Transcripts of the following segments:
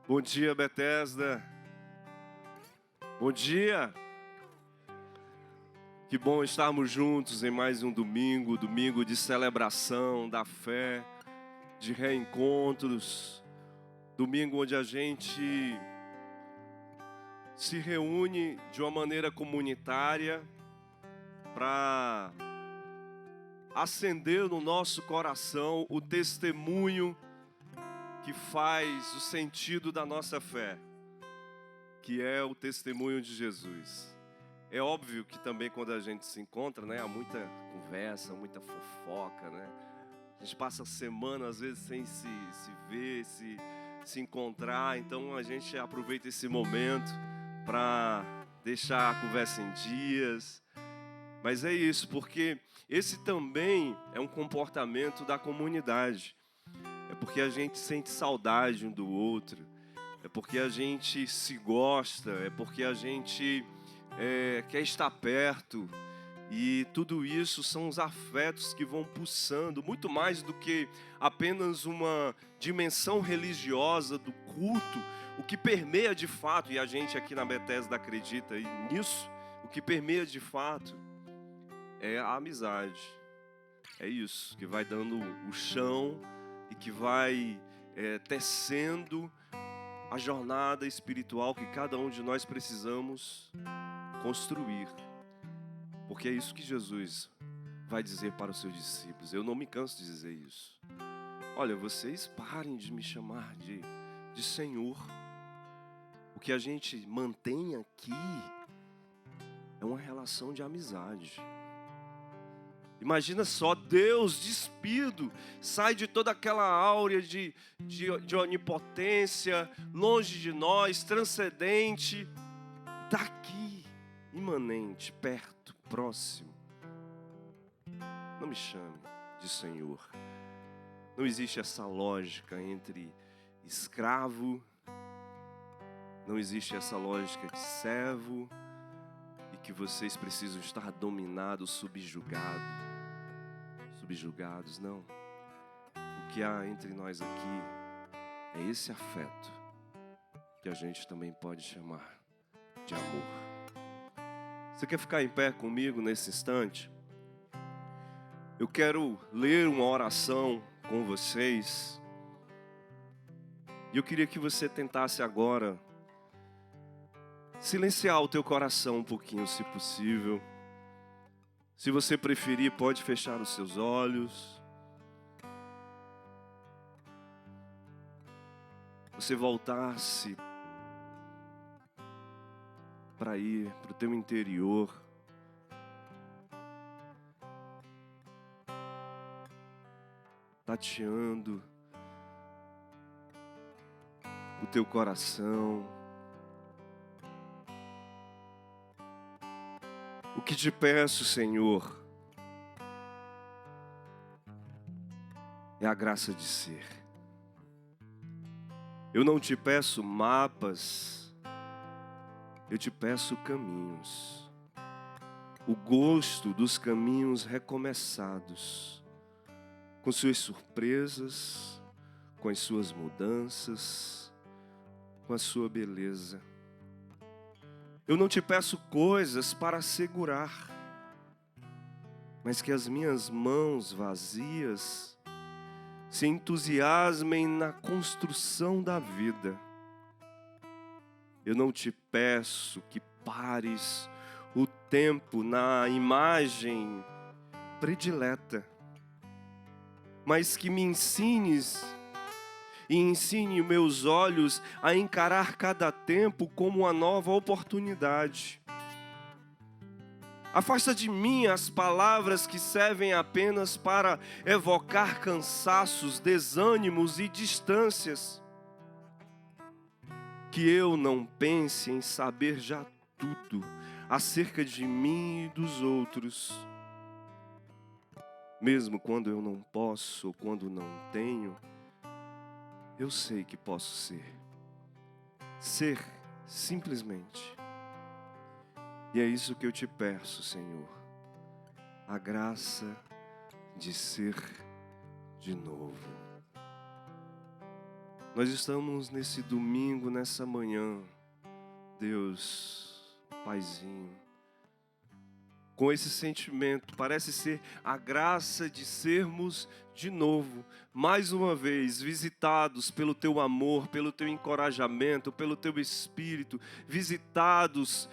Bom dia, Bethesda. Bom dia. Que bom estarmos juntos em mais um domingo, domingo de celebração da fé, de reencontros, domingo onde a gente se reúne de uma maneira comunitária para acender no nosso coração o testemunho que faz o sentido da nossa fé, que é o testemunho de Jesus. É óbvio que também quando a gente se encontra, né, há muita conversa, muita fofoca, né? A gente passa a semana às vezes sem se ver, se encontrar, então a gente aproveita esse momento para deixar a conversa em dias. Mas é isso, porque esse também é um comportamento da comunidade. É porque a gente sente saudade um do outro, é porque a gente se gosta, é porque a gente quer estar perto. E tudo isso são os afetos que vão pulsando, muito mais do que apenas uma dimensão religiosa do culto. O que permeia de fato, e a gente aqui na Bethesda acredita nisso, o que permeia de fato é a amizade. É isso, que vai dando o chão e que vai tecendo a jornada espiritual que cada um de nós precisamos construir. Porque é isso que Jesus vai dizer para os seus discípulos. Eu não me canso de dizer isso. Olha, vocês parem de me chamar de Senhor. O que a gente mantém aqui é uma relação de amizade. Imagina só, Deus despido, sai de toda aquela áurea de onipotência, longe de nós, transcendente, está aqui, imanente, perto, próximo. Não me chame de Senhor. Não existe essa lógica entre escravo, não existe essa lógica de servo, e que vocês precisam estar dominados, subjugados, não. O que há entre nós aqui é esse afeto que a gente também pode chamar de amor. Você quer ficar em pé comigo nesse instante? Eu quero ler uma oração com vocês. E eu queria que você tentasse agora silenciar o teu coração um pouquinho, se possível. Se você preferir, pode fechar os seus olhos. Você voltar-se para ir para o teu interior. Tateando o teu coração. O que te peço, Senhor, é a graça de ser. Eu não te peço mapas, eu te peço caminhos. O gosto dos caminhos recomeçados, com suas surpresas, com as suas mudanças, com a sua beleza. Eu não te peço coisas para segurar, mas que as minhas mãos vazias se entusiasmem na construção da vida. Eu não te peço que pares o tempo na imagem predileta, mas que me ensines e ensine meus olhos a encarar cada tempo como uma nova oportunidade. Afasta de mim as palavras que servem apenas para evocar cansaços, desânimos e distâncias. Que eu não pense em saber já tudo acerca de mim e dos outros. Mesmo quando eu não posso ou quando não tenho, eu sei que posso ser simplesmente. E é isso que eu te peço, Senhor, a graça de ser de novo. Nós estamos nesse domingo, nessa manhã, Deus, Paizinho, com esse sentimento, parece ser a graça de sermos de novo, mais uma vez, visitados pelo Teu amor, pelo Teu encorajamento, pelo Teu Espírito, visitados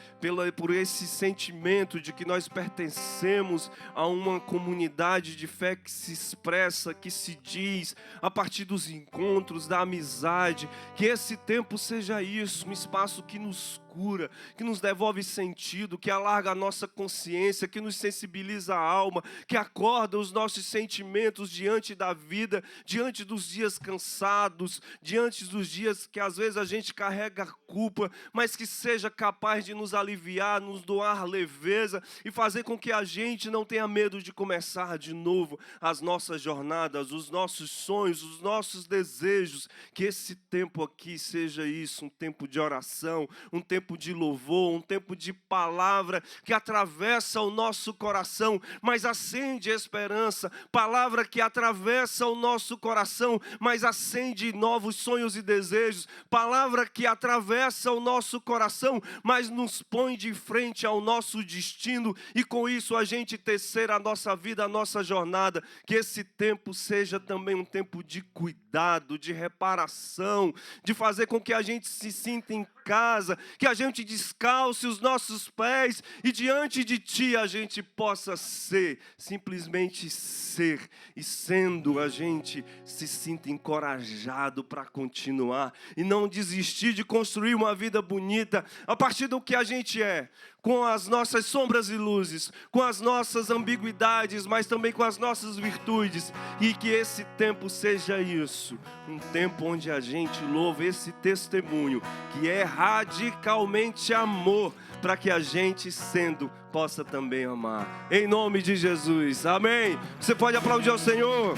por esse sentimento de que nós pertencemos a uma comunidade de fé que se expressa, que se diz, a partir dos encontros, da amizade, que esse tempo seja isso, um espaço que nos cura, que nos devolve sentido, que alarga a nossa consciência, que nos sensibiliza a alma, que acorda os nossos sentimentos diante da vida, diante dos dias cansados, diante dos dias que às vezes a gente carrega culpa, mas que seja capaz de nos aliviar, nos doar leveza e fazer com que a gente não tenha medo de começar de novo as nossas jornadas, os nossos sonhos, os nossos desejos. Que esse tempo aqui seja isso, um tempo de oração, um tempo de louvor, um tempo de palavra que atravessa o nosso coração, mas acende esperança, palavra que atravessa o nosso coração, mas acende novos sonhos e desejos, palavra que atravessa o nosso coração, mas nos põe de frente ao nosso destino, e com isso a gente tecer a nossa vida, a nossa jornada. Que esse tempo seja também um tempo de cuidado, de reparação, de fazer com que a gente se sinta em casa, que a gente descalce os nossos pés e diante de Ti a gente possa ser, simplesmente ser, e sendo a gente se sinta encorajado para continuar e não desistir de construir uma vida bonita a partir do que a gente é, com as nossas sombras e luzes, com as nossas ambiguidades, mas também com as nossas virtudes, e que esse tempo seja isso, um tempo onde a gente louva esse testemunho, que é radicalmente amor, para que a gente, sendo, possa também amar. Em nome de Jesus, amém? Você pode aplaudir ao Senhor?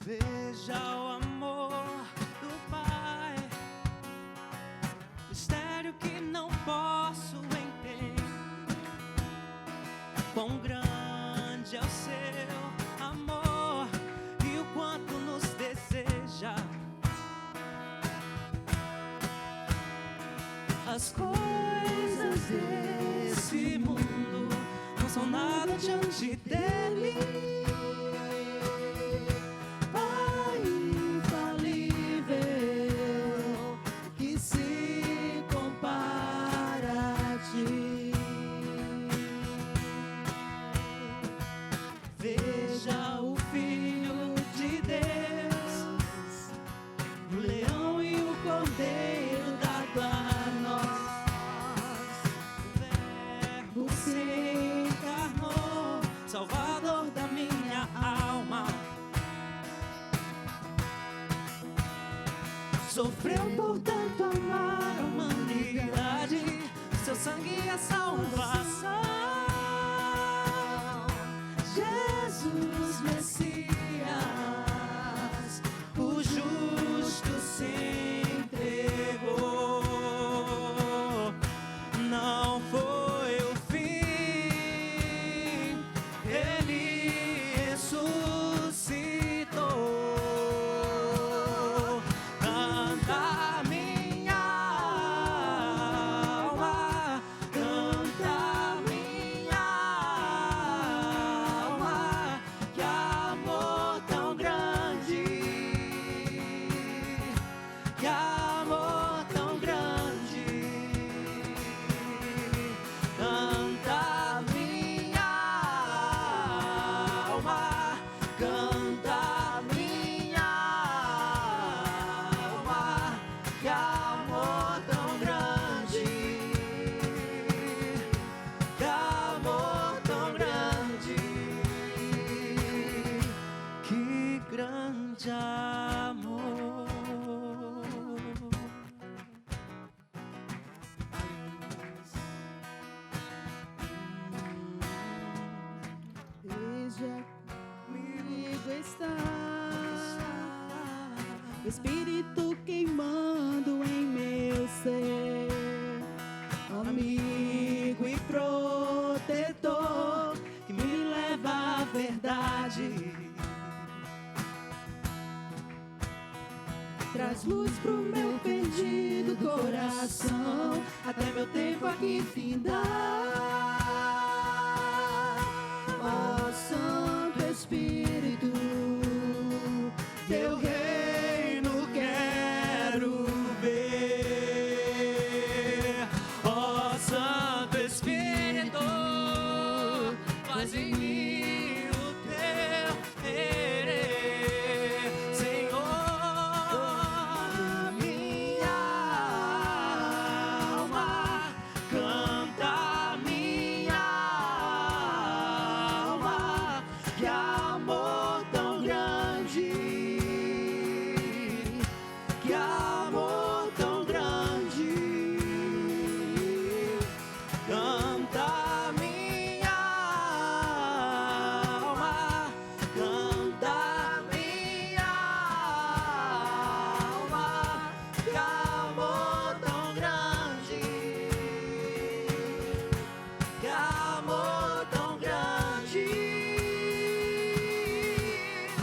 Veja o amor do Pai, mistério que não posso entender. Quão grande é o seu amor e o quanto nos deseja. As coisas desse mundo não são nada diante dele. Salvador da minha alma, sofreu por tanto amar a humanidade, seu sangue é salvação. Jesus Messias, o justo se entregou, não foi o fim. Canta minha está o Espírito queimando em meu ser, amigo e protetor que me leva à verdade, traz luz pro meu perdido coração, até meu tempo aqui findar. Ó Santo Espírito, teu reino quero ver. Ó Santo Espírito, faz em mim o teu querer, Senhor. Minha alma canta, minha alma, que amor tão grande, que amor tão grande. Canta minha alma, canta minha alma, que amor tão grande, que amor tão grande.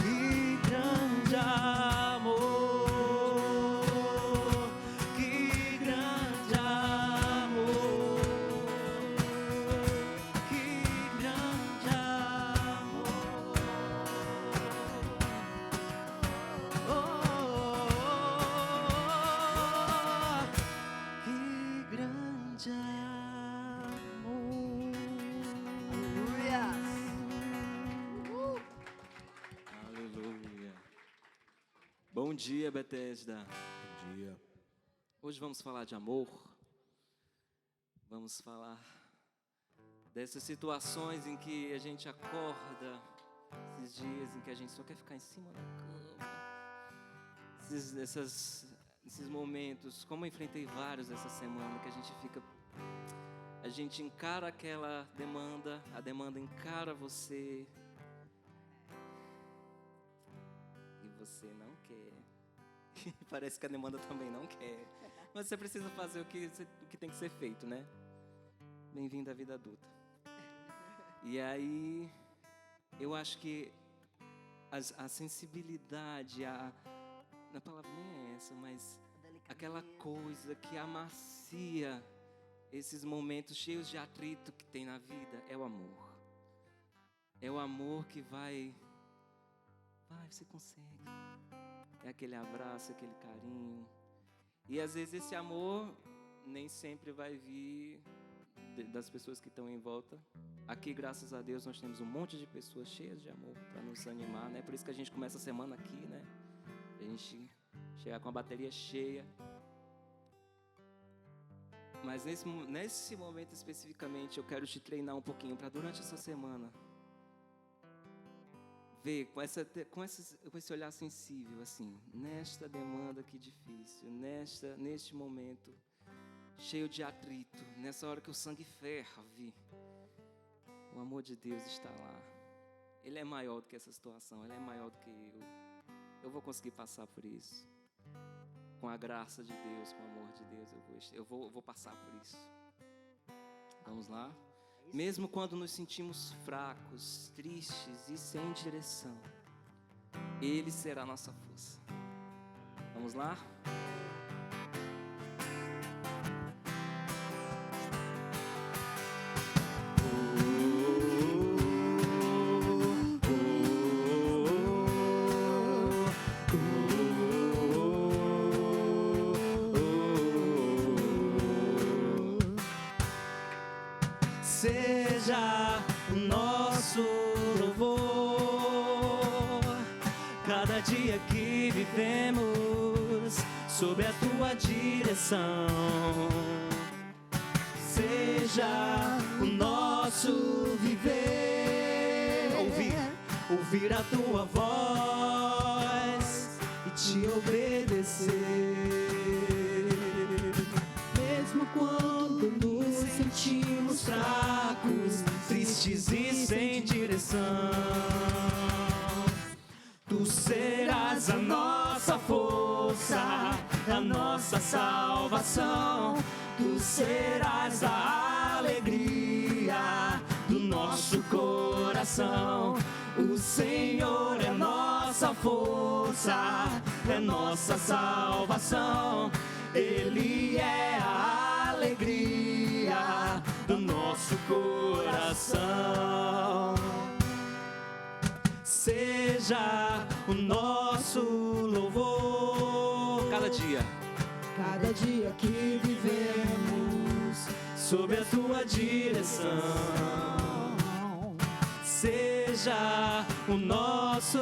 Que grande amor, que grande amor, que grande amor. Oh, que grande amor. Aleluia. Bom dia, Bethesda. Bom dia. Hoje vamos falar de amor. Vamos falar dessas situações em que a gente acorda, esses dias em que a gente só quer ficar em cima da cama. Esses momentos, como eu enfrentei vários essa semana, que a gente encara aquela demanda, a demanda encara você e você não quer. Parece que a demanda também não quer. Mas você precisa fazer o que tem que ser feito, né? Bem-vindo à vida adulta. E aí, eu acho que a sensibilidade, a palavra nem é essa, mas aquela coisa que amacia esses momentos cheios de atrito que tem na vida é o amor. É o amor que vai, você consegue. É aquele abraço, aquele carinho. E às vezes esse amor nem sempre vai vir das pessoas que estão em volta. Aqui, graças a Deus, nós temos um monte de pessoas cheias de amor para nos animar, né? Por isso que a gente começa a semana aqui, né? A gente chegar com a bateria cheia. Mas nesse momento especificamente, eu quero te treinar um pouquinho para durante essa semana ver com esse olhar sensível, assim, nesta demanda que difícil, neste momento cheio de atrito, nessa hora que o sangue ferve, o amor de Deus está lá. Ele é maior do que essa situação, Ele é maior do que eu. Eu vou conseguir passar por isso. Com a graça de Deus, com o amor de Deus, eu vou passar por isso. Vamos lá? Mesmo quando nos sentimos fracos, tristes e sem direção, Ele será a nossa força. Vamos lá? Seja o nosso louvor, cada dia que vivemos sob a tua direção. Seja o nosso viver, ouvir a tua voz e te obedecer. Mesmo quando nos sentimos fracos, tristes e sem direção, Tu serás a nossa força, a nossa salvação. Tu serás a alegria do nosso coração. O Senhor é nossa força, é nossa salvação. Ele é a alegria do nosso coração. Seja o nosso louvor cada dia que vivemos sob a tua direção. Seja o nosso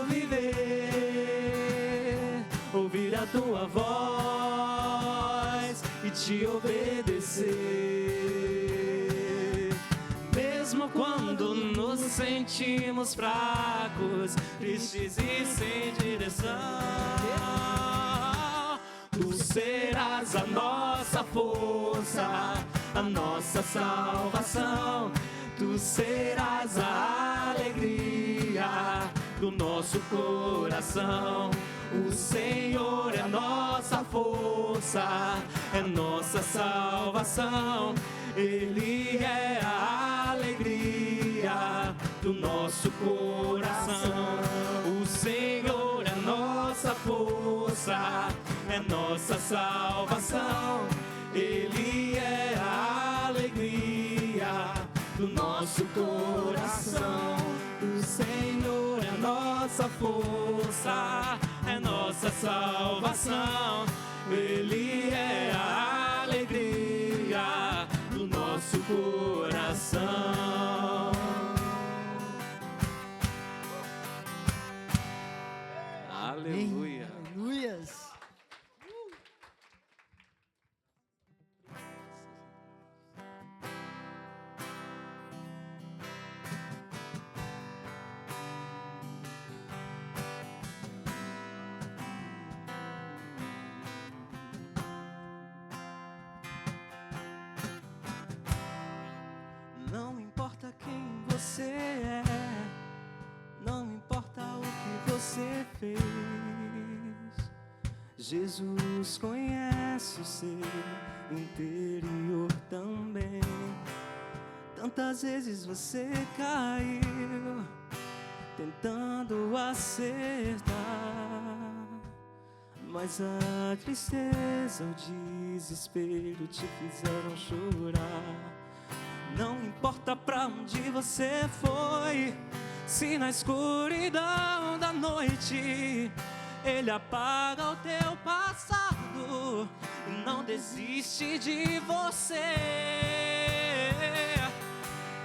viver, ouvir a tua voz e te obedecer. Mesmo quando nos sentimos fracos, tristes e sem direção, tu serás a nossa força, a nossa salvação. Tu serás a alegria do nosso coração. O Senhor é nossa força, é nossa salvação. Ele é a alegria do nosso coração. O Senhor é nossa força, é nossa salvação. Ele é a alegria do nosso coração. O Senhor é nossa força, é nossa salvação. Ele é a alegria do nosso coração. Aleluia. Aleluias. Não importa quem você é, não importa o que você fez, Jesus conhece o seu interior também. Tantas vezes você caiu tentando acertar, mas a tristeza, o desespero te fizeram chorar. Não importa pra onde você foi, se na escuridão da noite Ele apaga o teu passado e não desiste de você.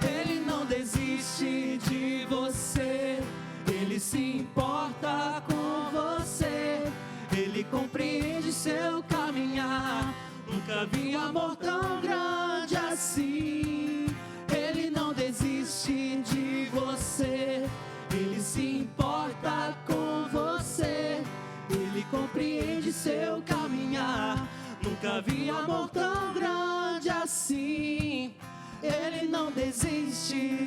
Ele não desiste de você, Ele se importa com você. Ele compreende seu caminhar, nunca vi amor tão grande assim. Ele não desiste de você, Ele se importa com você. Ele compreende seu caminhar, nunca vi amor tão grande assim. Ele não desiste.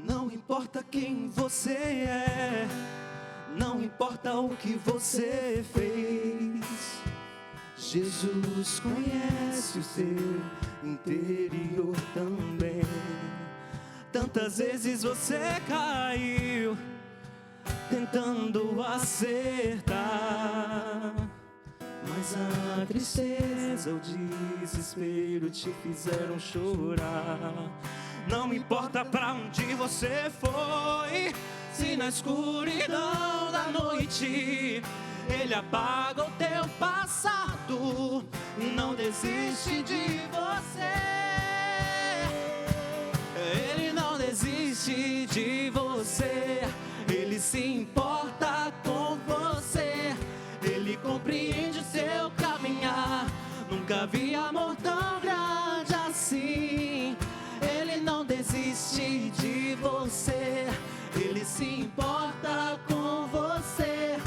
Não importa quem você é, não importa o que você fez, Jesus conhece o seu interior também. Tantas vezes você caiu tentando acertar, mas a tristeza, o desespero te fizeram chorar. Não importa pra onde você foi, se na escuridão da noite Ele apaga o teu passado, não desiste de você. Ele não desiste de você, Ele se importa com você. Ele compreende o seu caminhar, nunca vi amor tão grande assim. Ele não desiste de você, Ele se importa com você.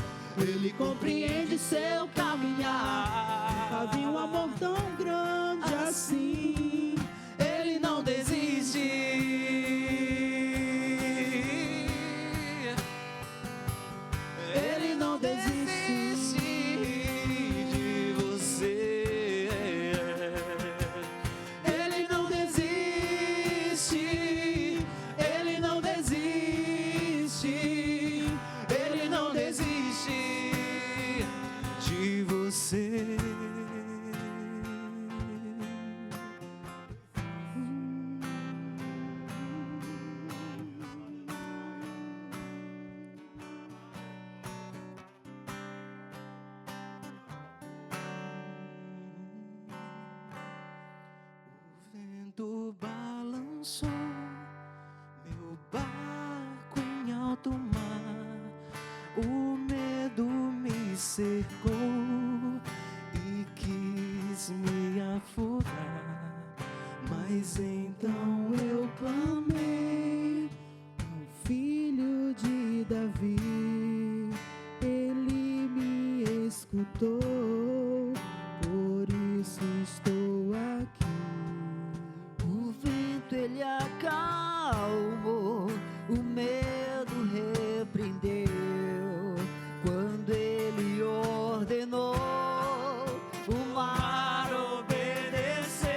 cercou e quis me afogar, mas então eu clamei ao Filho de Davi, ele me escutou, por isso estou aqui. O vento ele acalmou, o medo repreendeu, quando ele ordenou, o mar obedeceu.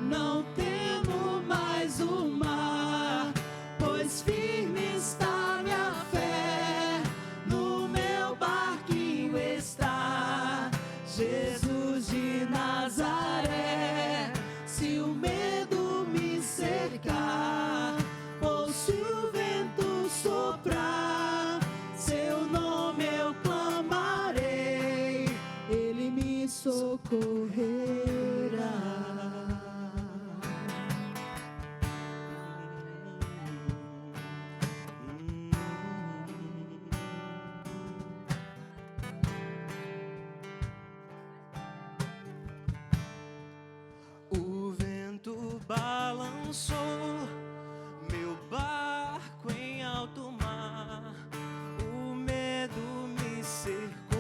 Não temo mais o mar, pois firme está minha fé, no meu barquinho está Jesus de Nazaré. Se o medo me cercar, ou se o vento soprar, seu nome eu clamarei, ele me socorrerá. O vento balançou meu barco em alto mar, o medo me cercou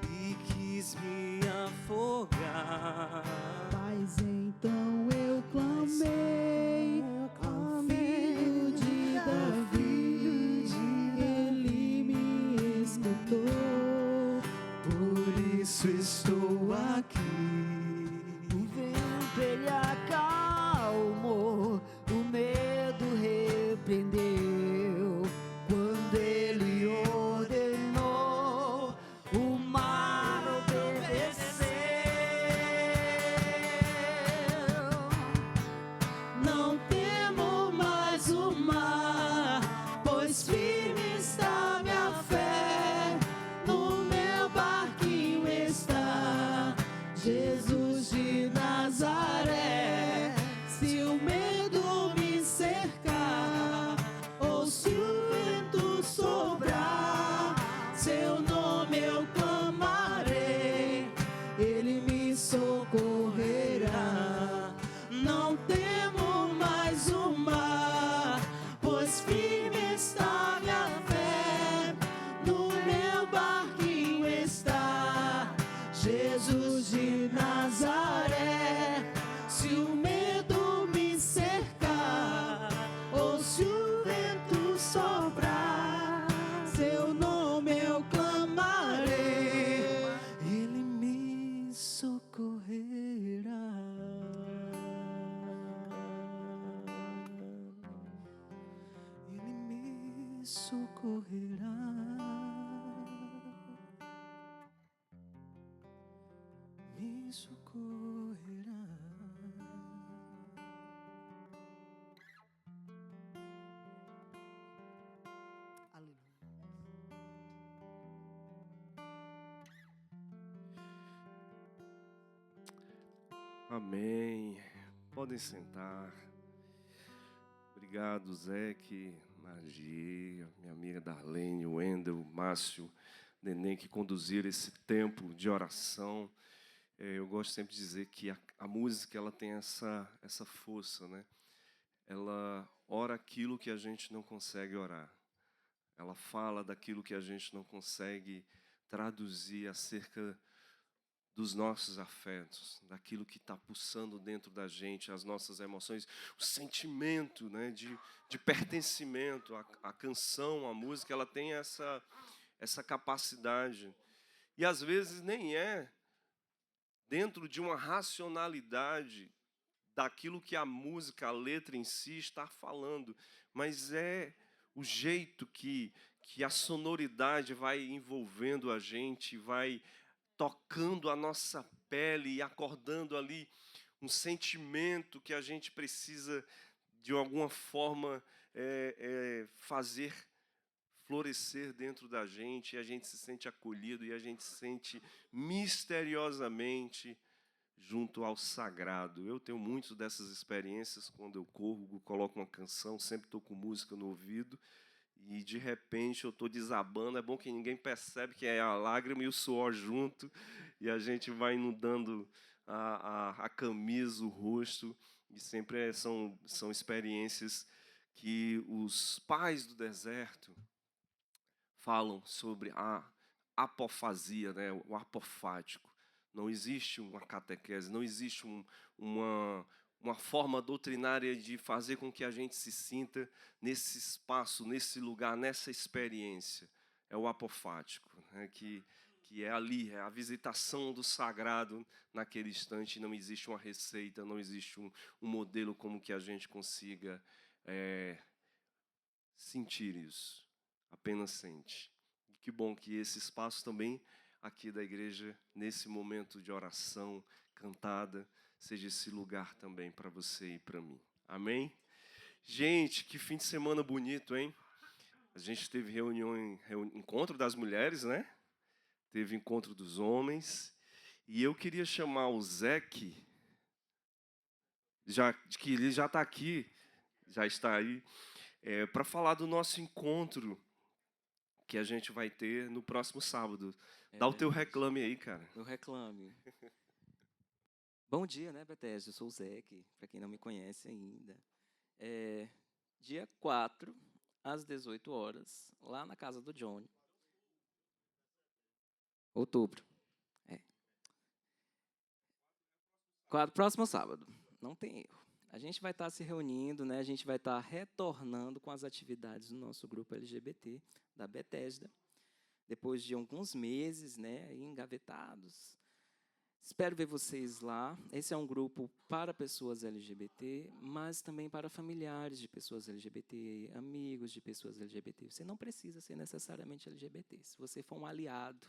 e quis me afogar. Mas então eu clamei ao Filho de Davi, ele me escutou, por isso estou aqui. Ele acalmou, o medo repreendeu, quando ele ordenou, o mar obedeceu. Não temo mais o mar, pois firme está minha fé, no meu barquinho está Jesus de Nazaré. Se o medo me cercar, ou se o vento soprar, seu nome eu clamarei, ele me socorrerá. Não temo mais o mar, pois firme está minha fé, no meu barquinho está Jesus de Nazaré. Se o medo me cercar, ou se o vento soprar, seu nome eu clamarei, ele me socorrerá. Ele me socorrerá. Me socorrerá. Aleluia. Amém. Podem sentar. Obrigado, Zeque, Margi, minha amiga Darlene, Wendel, Márcio, Neném, que conduziram esse tempo de oração. Eu gosto sempre de dizer que a música ela tem essa força, né? Ela ora aquilo que a gente não consegue orar. Ela fala daquilo que a gente não consegue traduzir acerca dos nossos afetos, daquilo que está pulsando dentro da gente, as nossas emoções, o sentimento, né, de pertencimento. A canção, a música, ela tem essa capacidade. E às vezes nem é dentro de uma racionalidade daquilo que a música, a letra em si está falando, mas é o jeito que a sonoridade vai envolvendo a gente, vai tocando a nossa pele e acordando ali um sentimento que a gente precisa, de alguma forma, fazer florescer dentro da gente, e a gente se sente acolhido, e a gente se sente misteriosamente junto ao sagrado. Eu tenho muitas dessas experiências quando eu corro, coloco uma canção, sempre estou com música no ouvido e de repente eu estou desabando. É bom que ninguém percebe que é a lágrima e o suor junto e a gente vai inundando a camisa, o rosto, e sempre são experiências que os pais do deserto falam sobre a apofasia, né? O apofático. Não existe uma catequese, não existe uma forma doutrinária de fazer com que a gente se sinta nesse espaço, nesse lugar, nessa experiência. É o apofático, né? que é ali, é a visitação do sagrado naquele instante. Não existe uma receita, não existe um modelo como que a gente consiga sentir isso. Apenas sente. E que bom que esse espaço também aqui da igreja, nesse momento de oração cantada, seja esse lugar também para você e para mim. Amém? Gente, que fim de semana bonito, hein? A gente teve encontro das mulheres, né? Teve encontro dos homens. E eu queria chamar o Zeque, que ele já está aqui, já está aí, para falar do nosso encontro que a gente vai ter no próximo sábado. Dá o teu reclame aí, cara. Meu reclame. Bom dia, né, Bethesda? Eu sou o Zeque, para quem não me conhece ainda. Dia 4, às 18 horas, lá na casa do Johnny. Outubro. Próximo sábado. Não tem erro. A gente vai estar se reunindo, né? A gente vai estar retornando com as atividades do nosso grupo LGBT, da Bethesda, depois de alguns meses, né, engavetados. Espero ver vocês lá. Esse é um grupo para pessoas LGBT, mas também para familiares de pessoas LGBT, amigos de pessoas LGBT. Você não precisa ser necessariamente LGBT. Se você for um aliado,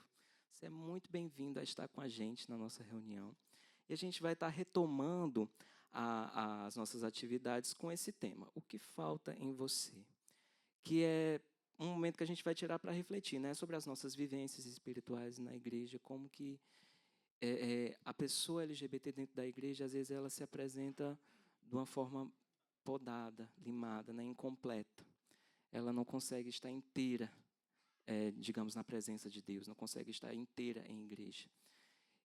você é muito bem-vindo a estar com a gente na nossa reunião. E a gente vai estar retomando as nossas atividades com esse tema, o que falta em você, que é um momento que a gente vai tirar para refletir, né, sobre as nossas vivências espirituais na igreja, como que a pessoa LGBT dentro da igreja, às vezes ela se apresenta de uma forma podada, limada, né, incompleta. Ela não consegue estar inteira, digamos, na presença de Deus, não consegue estar inteira em igreja.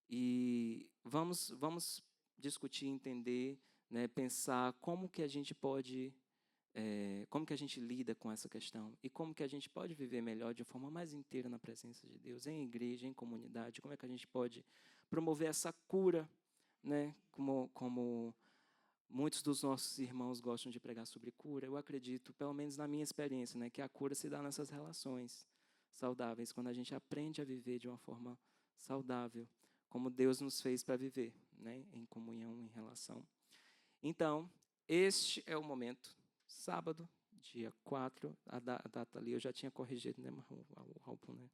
E vamos discutir, entender, né, pensar como que a gente pode, como que a gente lida com essa questão e como que a gente pode viver melhor de forma mais inteira na presença de Deus, em igreja, em comunidade, como é que a gente pode promover essa cura, né, como muitos dos nossos irmãos gostam de pregar sobre cura. Eu acredito, pelo menos na minha experiência, né, que a cura se dá nessas relações saudáveis, quando a gente aprende a viver de uma forma saudável, como Deus nos fez para viver, né, em comunhão, em relação. Então, este é o momento, sábado, dia 4, a data ali eu já tinha corrigido, né, Raul, né?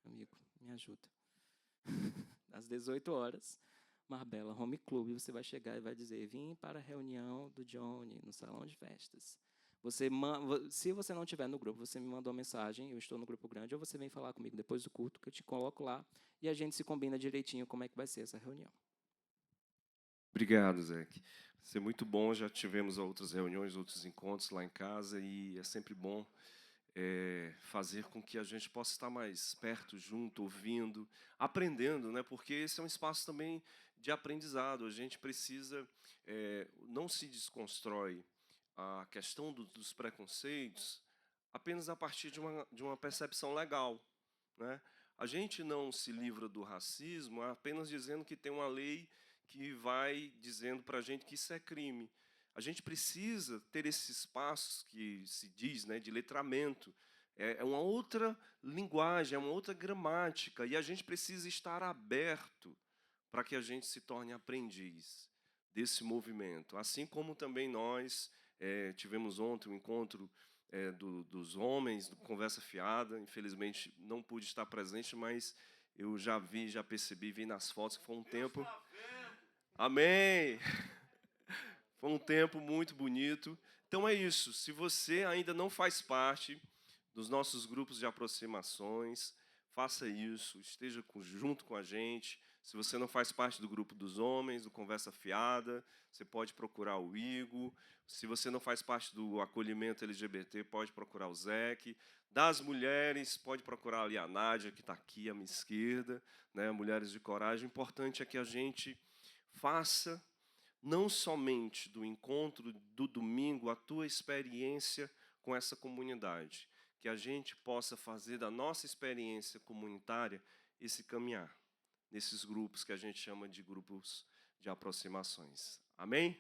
Amigo, me ajuda. Às 18 horas, Marbella Home Club, você vai chegar e vai dizer: vim para a reunião do Johnny, no salão de festas. Se você não estiver no grupo, você me manda uma mensagem, eu estou no grupo grande, ou você vem falar comigo depois do culto, que eu te coloco lá, e a gente se combina direitinho como é que vai ser essa reunião. Obrigado, Zeque. Vai ser muito bom, já tivemos outras reuniões, outros encontros lá em casa, e é sempre bom fazer com que a gente possa estar mais perto, junto, ouvindo, aprendendo, né? Porque esse é um espaço também de aprendizado. A gente precisa, não se desconstrói a questão dos preconceitos apenas a partir de uma percepção legal, né? A gente não se livra do racismo apenas dizendo que tem uma lei que vai dizendo para a gente que isso é crime. A gente precisa ter esses espaços que se diz, né, de letramento. É uma outra linguagem, é uma outra gramática, e a gente precisa estar aberto para que a gente se torne aprendiz desse movimento. Assim como também nós tivemos ontem um encontro dos homens, do Conversa Fiada. Infelizmente não pude estar presente, mas eu já vi, já percebi, vi nas fotos que foi um tempo... Amém! Foi um tempo muito bonito. Então é isso. Se você ainda não faz parte dos nossos grupos de aproximações, faça isso, esteja junto com a gente. Se você não faz parte do grupo dos homens, do Conversa Fiada, você pode procurar o Igor. Se você não faz parte do acolhimento LGBT, pode procurar o Zeke. Das mulheres, pode procurar ali a Nádia, que está aqui à minha esquerda, né? Mulheres de Coragem. O importante é que a gente faça não somente do encontro do domingo a tua experiência com essa comunidade, que a gente possa fazer da nossa experiência comunitária esse caminhar nesses grupos que a gente chama de grupos de aproximações. Amém?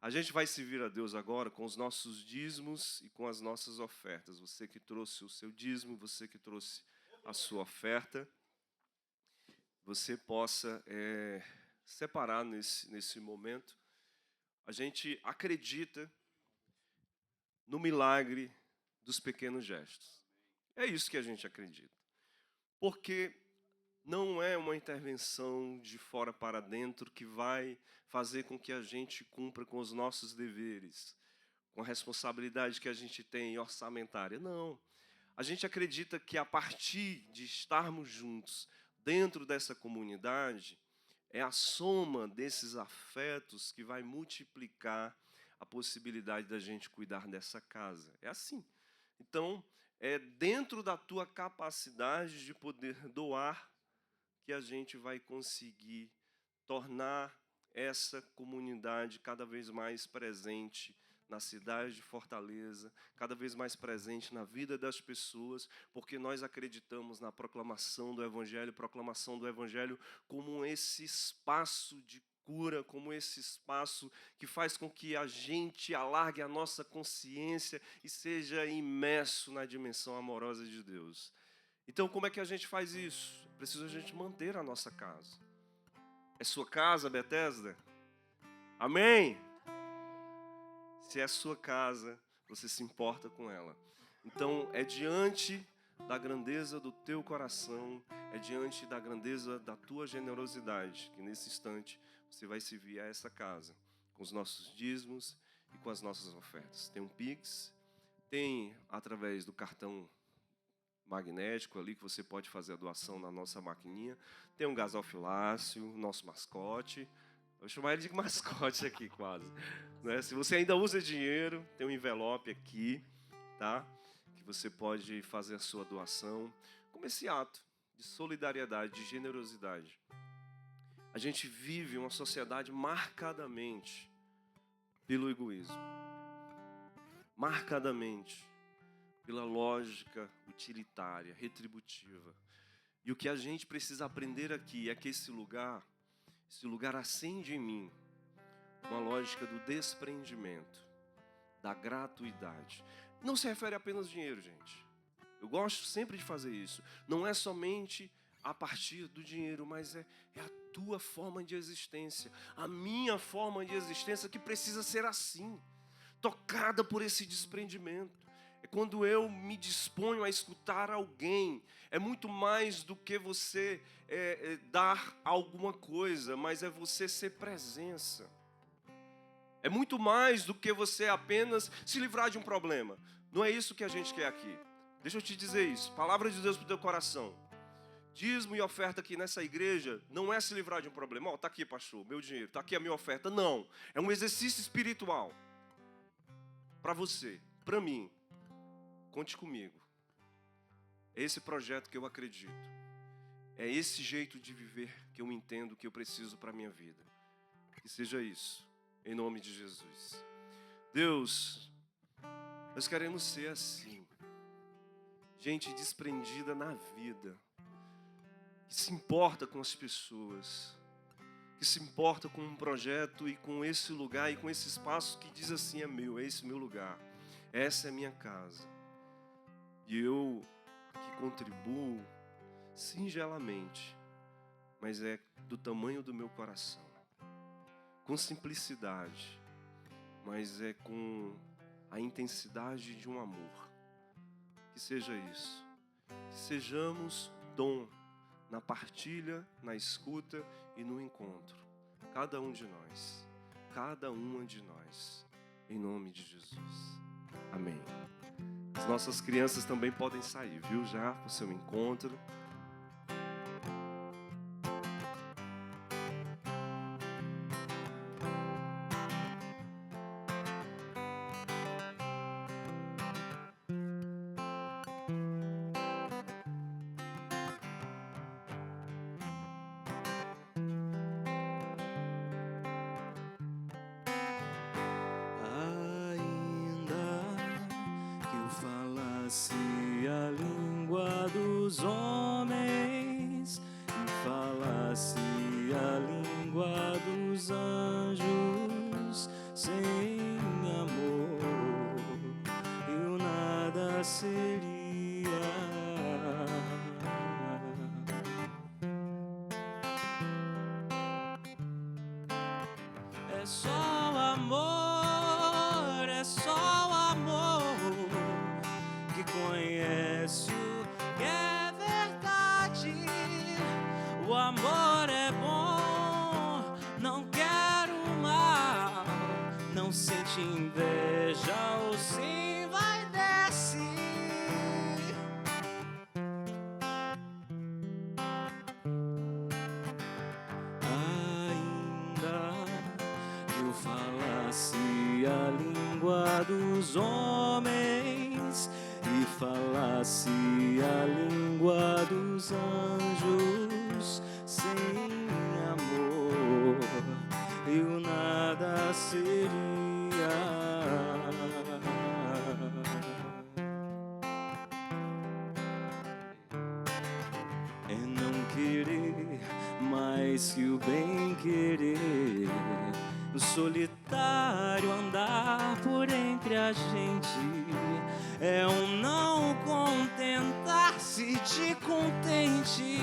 A gente vai servir a Deus agora com os nossos dízimos e com as nossas ofertas. Você que trouxe o seu dízimo, você que trouxe a sua oferta, você possa separar nesse momento. A gente acredita no milagre dos pequenos gestos. É isso que a gente acredita. Porque não é uma intervenção de fora para dentro que vai fazer com que a gente cumpra com os nossos deveres, com a responsabilidade que a gente tem orçamentária. Não. A gente acredita que a partir de estarmos juntos dentro dessa comunidade, é a soma desses afetos que vai multiplicar a possibilidade da gente cuidar dessa casa. É assim. Então, é dentro da tua capacidade de poder doar que a gente vai conseguir tornar essa comunidade cada vez mais presente na cidade de Fortaleza, cada vez mais presente na vida das pessoas, porque nós acreditamos na proclamação do Evangelho como esse espaço de cura, como esse espaço que faz com que a gente alargue a nossa consciência e seja imerso na dimensão amorosa de Deus. Então, como é que a gente faz isso? Precisa a gente manter a nossa casa. É sua casa, Bethesda? Amém? Se é sua casa, você se importa com ela. Então, é diante da grandeza do teu coração, é diante da grandeza da tua generosidade, que nesse instante você vai servir a essa casa, com os nossos dízimos e com as nossas ofertas. Tem um Pix, tem através do cartão magnético ali, que você pode fazer a doação na nossa maquininha. Tem um gasofilácio, nosso mascote. Vou chamar ele de mascote aqui, quase. Né? Se você ainda usa dinheiro, tem um envelope aqui, tá? Que você pode fazer a sua doação. Como esse ato de solidariedade, de generosidade. A gente vive uma sociedade marcadamente pelo egoísmo. Marcadamente pela lógica utilitária, retributiva. E o que a gente precisa aprender aqui é que esse lugar acende em mim uma lógica do desprendimento, da gratuidade. Não se refere apenas ao dinheiro, gente. Eu gosto sempre de fazer isso. Não é somente a partir do dinheiro, mas é a tua forma de existência, a minha forma de existência que precisa ser assim, tocada por esse desprendimento. É quando eu me disponho a escutar alguém. É muito mais do que você dar alguma coisa, mas é você ser presença. É muito mais do que você apenas se livrar de um problema. Não é isso que a gente quer aqui. Deixa eu te dizer isso. Palavra de Deus para o teu coração. Dízimo e oferta aqui nessa igreja não é se livrar de um problema. Ó, tá aqui, pastor, meu dinheiro, tá aqui a minha oferta. Não. É um exercício espiritual. Para você, para mim. Conte comigo. É esse projeto que eu acredito. É esse jeito de viver que eu entendo que eu preciso para a minha vida. Que seja isso, em nome de Jesus. Deus, nós queremos ser assim. Gente desprendida na vida. Que se importa com as pessoas. Que se importa com um projeto e com esse lugar e com esse espaço que diz assim, é meu, é esse meu lugar. Essa é a minha casa. E eu que contribuo singelamente, mas é do tamanho do meu coração, com simplicidade, mas é com a intensidade de um amor. Que seja isso, que sejamos dom na partilha, na escuta e no encontro, cada um de nós, cada uma de nós, em nome de Jesus. Amém. As nossas crianças também podem sair, viu? Já para o seu encontro. falasse a língua dos homens e falasse a língua dos anjos, sem amor eu nada seria. É só o amor, é só o amor que conhece o que é verdade. O amor é bom, não quero mal, não sente inveja ou sim vai desce. Ainda que eu falasse a língua dos homens e falasse a língua dos anjos, sem amor eu nada seria. É não querer mais que o bem querer, no solitário andar por entre a gente. É um não contentar-se de contente,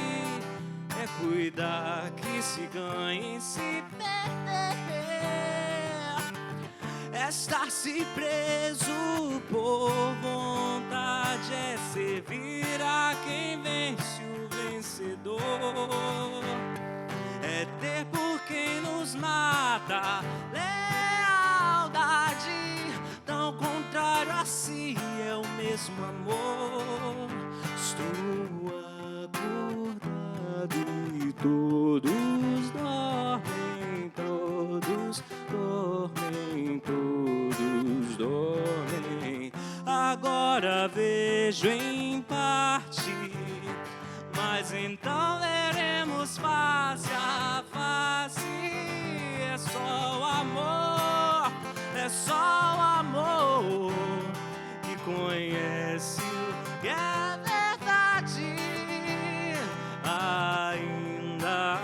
é cuidar que se ganhe e se perder, é estar-se preso por vontade, é servir a quem vence o vencedor, é ter por quem nos mata lealdade, tão contrário a si é o mesmo amor. Estou acordado e todos dormem, todos dormem, todos dormem. Agora vejo em parte, mas então veremos face a face. É só o amor, é só o amor que conhece o que é verdade. Ainda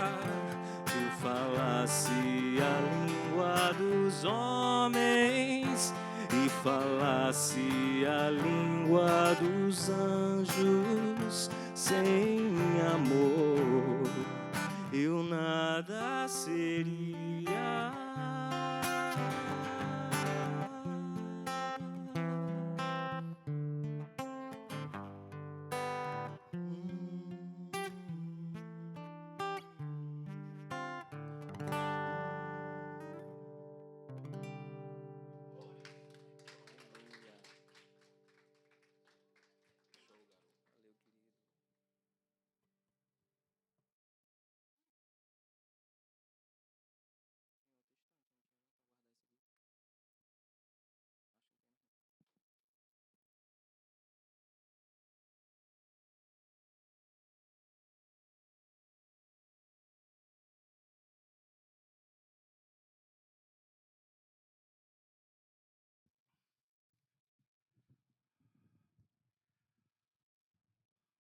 que eu falasse a língua dos homens e falasse a língua dos anjos, sem amor eu nada seria.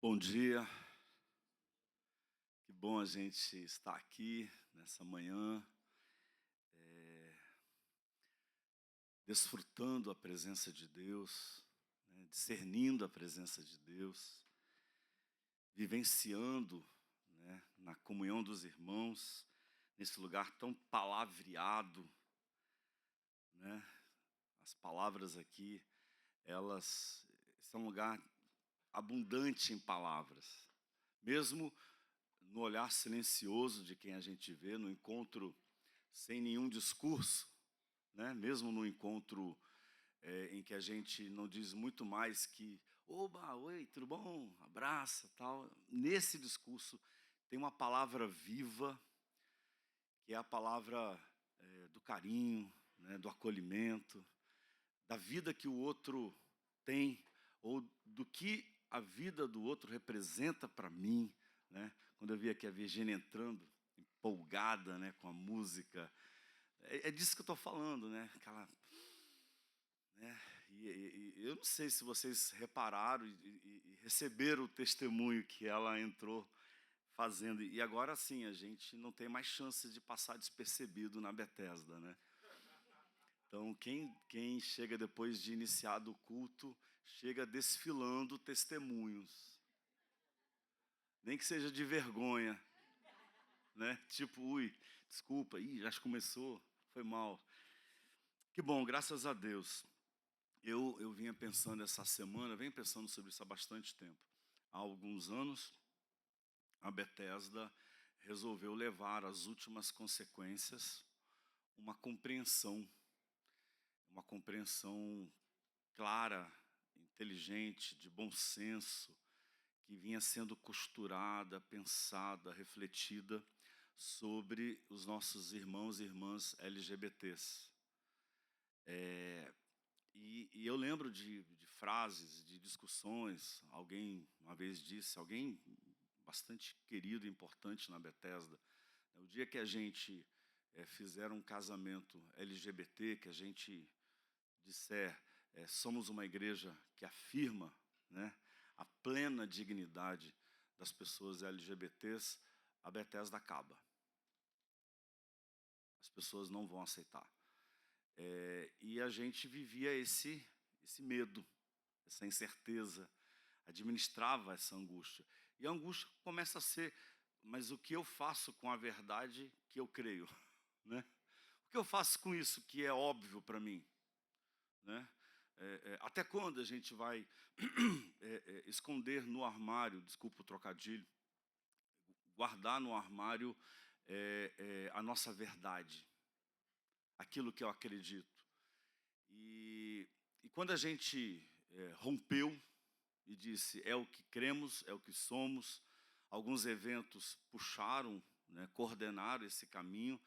Bom dia, que bom a gente estar aqui nessa manhã, desfrutando a presença de Deus, né, discernindo a presença de Deus, vivenciando, né, na comunhão dos irmãos, nesse lugar tão palavreado, né, as palavras aqui, elas são um lugar abundante em palavras, mesmo no olhar silencioso de quem a gente vê, no encontro sem nenhum discurso, né? Mesmo no encontro em que a gente não diz muito mais que oba, oi, tudo bom, abraça, tal. Nesse discurso tem uma palavra viva, que é a palavra do carinho, né? Do acolhimento, da vida que o outro tem, ou do que a vida do outro representa para mim, né? Quando eu vi aqui a Virgínia entrando, empolgada, né, com a música, é disso que eu estou falando, né? Aquela, né? E eu não sei se vocês repararam e receberam o testemunho que ela entrou fazendo. E agora sim, a gente não tem mais chance de passar despercebido na Bethesda, né? Então, quem chega depois de iniciado o culto, chega desfilando testemunhos. Nem que seja de vergonha, né? Tipo, ui, desculpa, já começou, foi mal. Que bom, graças a Deus. Eu vinha pensando essa semana, venho pensando sobre isso há bastante tempo. Há alguns anos, a Bethesda resolveu levar às últimas consequências uma compreensão clara, inteligente, de bom senso, que vinha sendo costurada, pensada, refletida sobre os nossos irmãos e irmãs LGBTs. E eu lembro de frases, de discussões. Alguém uma vez disse, alguém bastante querido e importante na Bethesda, o dia que a gente fizer um casamento LGBT, que a gente disser, somos uma igreja que afirma, né, a plena dignidade das pessoas LGBTs, a Bethesda acaba. As pessoas não vão aceitar. E a gente vivia esse medo, essa incerteza, administrava essa angústia. E a angústia começa a ser, mas o que eu faço com a verdade que eu creio? Né? O que eu faço com isso que é óbvio para mim? Né? Até quando a gente vai esconder no armário, desculpa o trocadilho, guardar no armário a nossa verdade, aquilo que eu acredito? E quando a gente rompeu e disse, é o que cremos, é o que somos, alguns eventos puxaram, né, coordenaram esse caminho.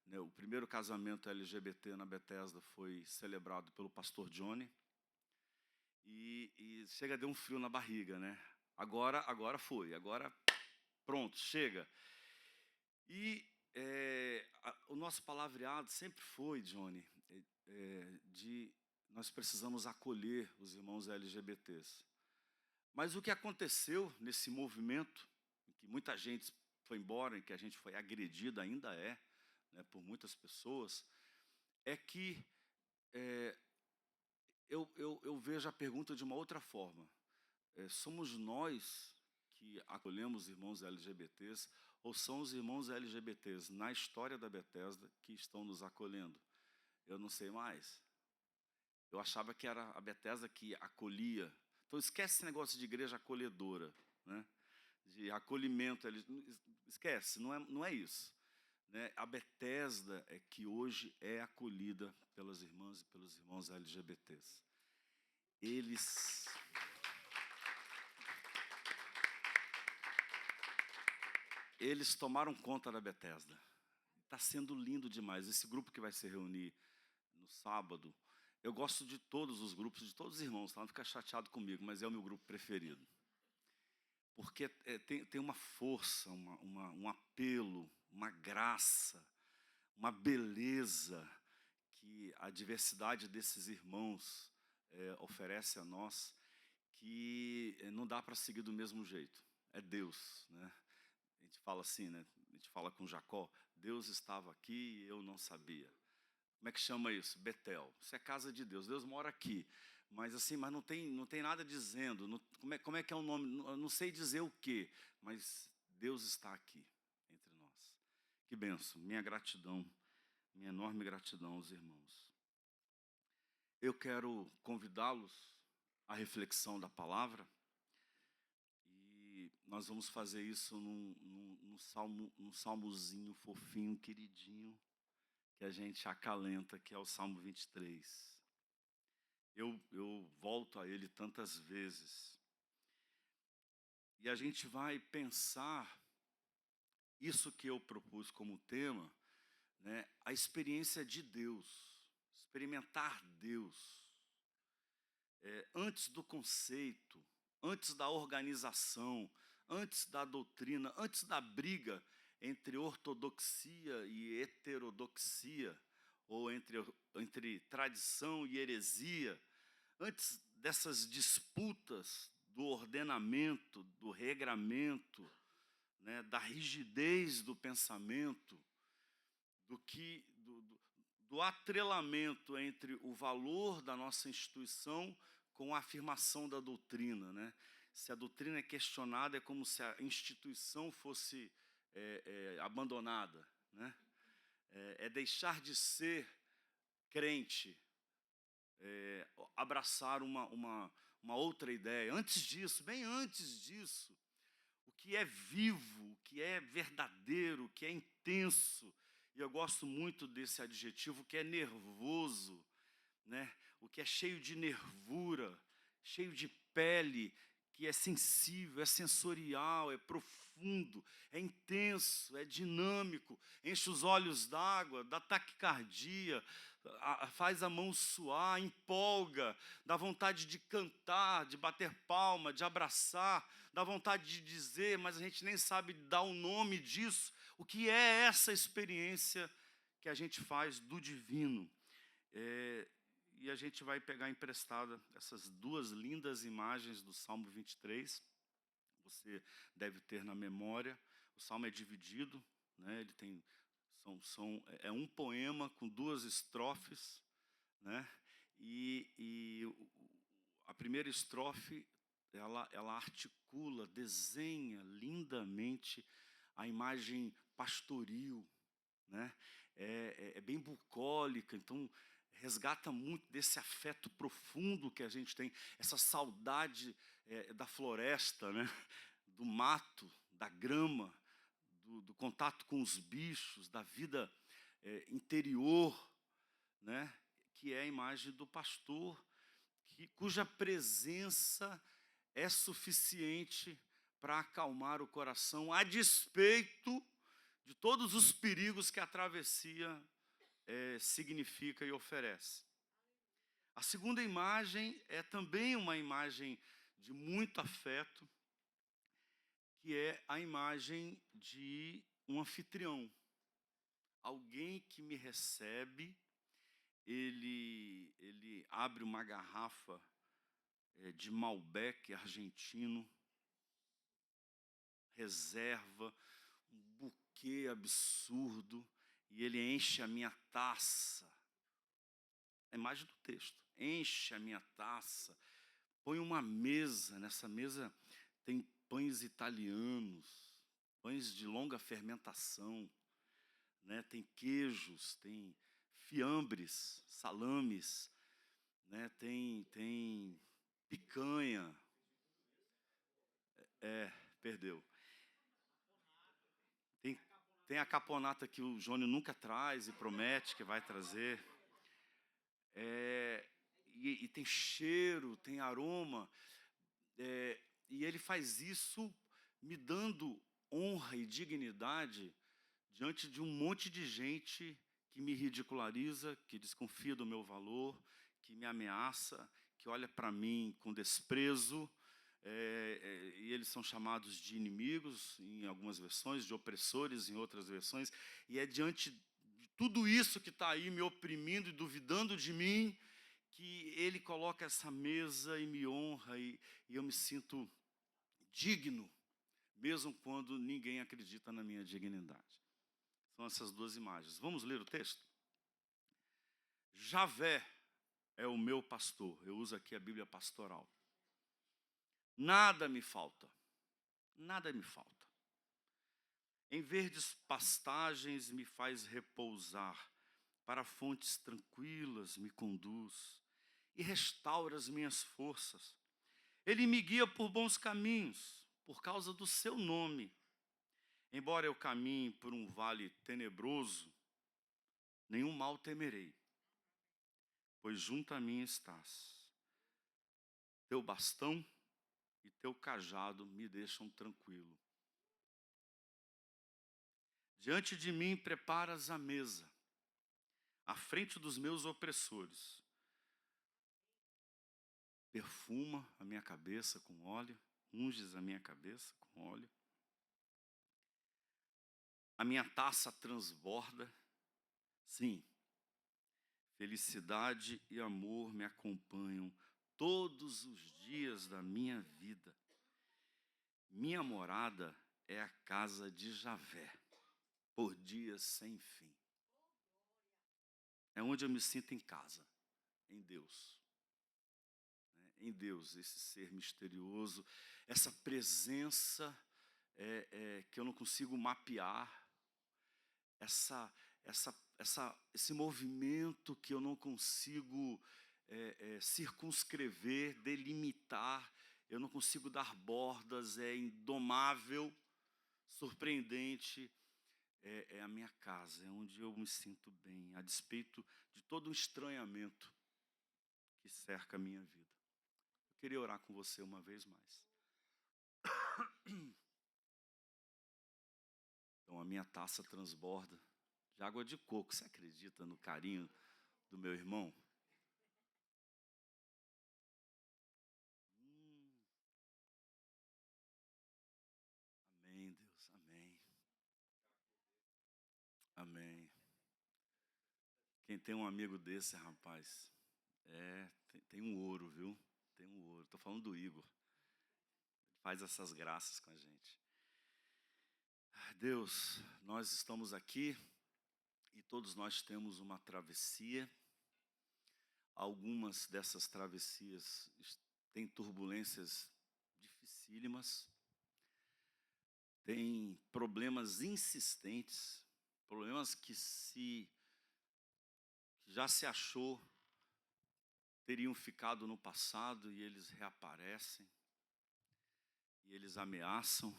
Né, o primeiro casamento LGBT na Bethesda foi celebrado pelo pastor Johnny. E chega a dar um frio na barriga, né? Agora foi, agora pronto, chega. E o nosso palavreado sempre foi, Johnny, de nós precisamos acolher os irmãos LGBTs. Mas o que aconteceu nesse movimento, em que muita gente foi embora, em que a gente foi agredido, ainda né, por muitas pessoas, é que eu vejo a pergunta de uma outra forma. Somos nós que acolhemos irmãos LGBTs ou são os irmãos LGBTs na história da Bethesda que estão nos acolhendo? Eu não sei mais. Eu achava que era a Bethesda que acolhia. Então esquece esse negócio de igreja acolhedora, né? De acolhimento. Esquece, não é isso. Né? A Bethesda é que hoje é acolhida pelas irmãs e pelos irmãos LGBTs. Eles tomaram conta da Bethesda. Está sendo lindo demais. Esse grupo que vai se reunir no sábado, eu gosto de todos os grupos, de todos os irmãos, tá? Não fica chateado comigo, mas é o meu grupo preferido. Porque tem uma força, um apelo, uma graça, uma beleza que a diversidade desses irmãos oferece a nós, que não dá para seguir do mesmo jeito. É Deus, né? A gente fala assim, né? A gente fala com Jacó, Deus estava aqui e eu não sabia. Como é que chama isso? Betel. Isso é casa de Deus. Deus mora aqui. Mas assim, mas não tem nada dizendo. Como é que é o nome? Eu não sei dizer o quê, mas Deus está aqui entre nós. Que bênção. Minha gratidão, minha enorme gratidão aos irmãos. Eu quero convidá-los à reflexão da palavra. E nós vamos fazer isso num salmozinho fofinho, queridinho, que a gente acalenta, que é o Salmo 23. Eu volto a ele tantas vezes. E a gente vai pensar isso que eu propus como tema, né, a experiência de Deus, experimentar Deus. Antes do conceito, antes da organização, antes da doutrina, antes da briga entre ortodoxia e heterodoxia, ou entre tradição e heresia, antes dessas disputas do ordenamento, do regramento, né, da rigidez do pensamento, do atrelamento entre o valor da nossa instituição com a afirmação da doutrina, né? Se a doutrina é questionada, é como se a instituição fosse abandonada, né? É deixar de ser crente, abraçar uma outra ideia. Antes disso, bem antes disso, o que é vivo, o que é verdadeiro, o que é intenso, e eu gosto muito desse adjetivo, que é nervoso, né? O que é cheio de nervura, cheio de pele, que é sensível, é sensorial, é profundo, é intenso, é dinâmico, enche os olhos d'água, dá taquicardia, faz a mão suar, empolga, dá vontade de cantar, de bater palma, de abraçar, dá vontade de dizer, mas a gente nem sabe dar o nome disso. O que é essa experiência que a gente faz do divino? E a gente vai pegar emprestada essas duas lindas imagens do Salmo 23. Você deve ter na memória. O Salmo é dividido, né? Ele tem, é um poema com duas estrofes, né? E a primeira estrofe, ela articula, desenha lindamente a imagem pastoril, né? É bem bucólica, então resgata muito desse afeto profundo que a gente tem, essa saudade da floresta, né? Do mato, da grama, do contato com os bichos, da vida interior, né? Que é a imagem do pastor, cuja presença é suficiente para acalmar o coração, a despeito de todos os perigos que a travessia significa e oferece. A segunda imagem é também uma imagem de muito afeto, que é a imagem de um anfitrião. Alguém que me recebe, ele abre uma garrafa de Malbec argentino, reserva um buquê absurdo, e ele enche a minha taça. É a imagem do texto. Enche a minha taça, põe uma mesa, nessa mesa tem pães italianos, pães de longa fermentação, né? Tem queijos, tem fiambres, salames, né? Tem picanha. Perdeu. Tem a caponata que o Jônio nunca traz e promete que vai trazer. E tem cheiro, tem aroma. E ele faz isso me dando honra e dignidade diante de um monte de gente que me ridiculariza, que desconfia do meu valor, que me ameaça, que olha para mim com desprezo. E eles são chamados de inimigos em algumas versões, de opressores em outras versões, e é diante de tudo isso que está aí me oprimindo e duvidando de mim, que ele coloca essa mesa e me honra, e eu me sinto digno, mesmo quando ninguém acredita na minha dignidade. São essas duas imagens. Vamos ler o texto? Javé é o meu pastor. Eu uso aqui a Bíblia pastoral. Nada me falta, nada me falta. Em verdes pastagens me faz repousar, para fontes tranquilas me conduz e restaura as minhas forças. Ele me guia por bons caminhos, por causa do seu nome. Embora eu caminhe por um vale tenebroso, nenhum mal temerei, pois junto a mim estás. Teu bastão e teu cajado me deixam tranquilo. Diante de mim preparas a mesa, à frente dos meus opressores. Perfuma a minha cabeça com óleo, unges a minha cabeça com óleo. A minha taça transborda. Sim, felicidade e amor me acompanham todos os dias da minha vida. Minha morada é a casa de Javé, por dias sem fim. É onde eu me sinto em casa, em Deus. Em Deus, esse ser misterioso, essa presença que eu não consigo mapear, esse movimento que eu não consigo circunscrever, delimitar, eu não consigo dar bordas, é indomável, surpreendente, é a minha casa, é onde eu me sinto bem, a despeito de todo o estranhamento que cerca a minha vida. Eu queria orar com você uma vez mais. Então a minha taça transborda de água de coco. Você acredita no carinho do meu irmão? Amém, Deus, amém. Amém. Quem tem um amigo desse, rapaz, tem um ouro, viu? Tem um ouro. Estou falando do Igor. Ele faz essas graças com a gente. Deus, nós estamos aqui e todos nós temos uma travessia. Algumas dessas travessias têm turbulências dificílimas, têm problemas insistentes, problemas que já se achou teriam ficado no passado e eles reaparecem, e eles ameaçam.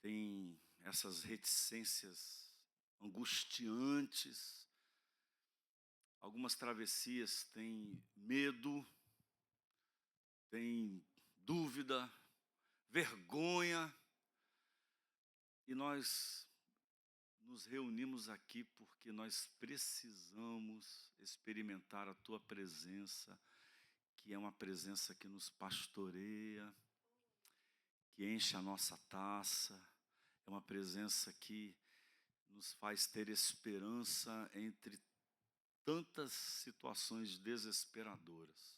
Tem essas reticências angustiantes. Algumas travessias têm medo, têm dúvida, vergonha. E nós nos reunimos aqui porque nós precisamos experimentar a Tua presença, que é uma presença que nos pastoreia, que enche a nossa taça, é uma presença que nos faz ter esperança entre tantas situações desesperadoras.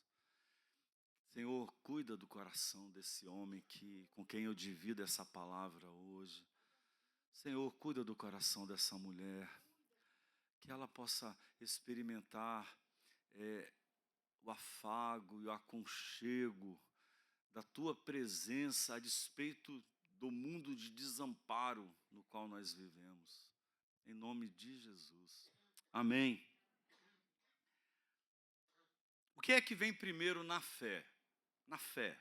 Senhor, cuida do coração desse homem com quem eu divido essa palavra hoje. Senhor, cuida do coração dessa mulher, que ela possa experimentar o afago e o aconchego da Tua presença a despeito do mundo de desamparo no qual nós vivemos. Em nome de Jesus. Amém. O que é que vem primeiro na fé? Na fé.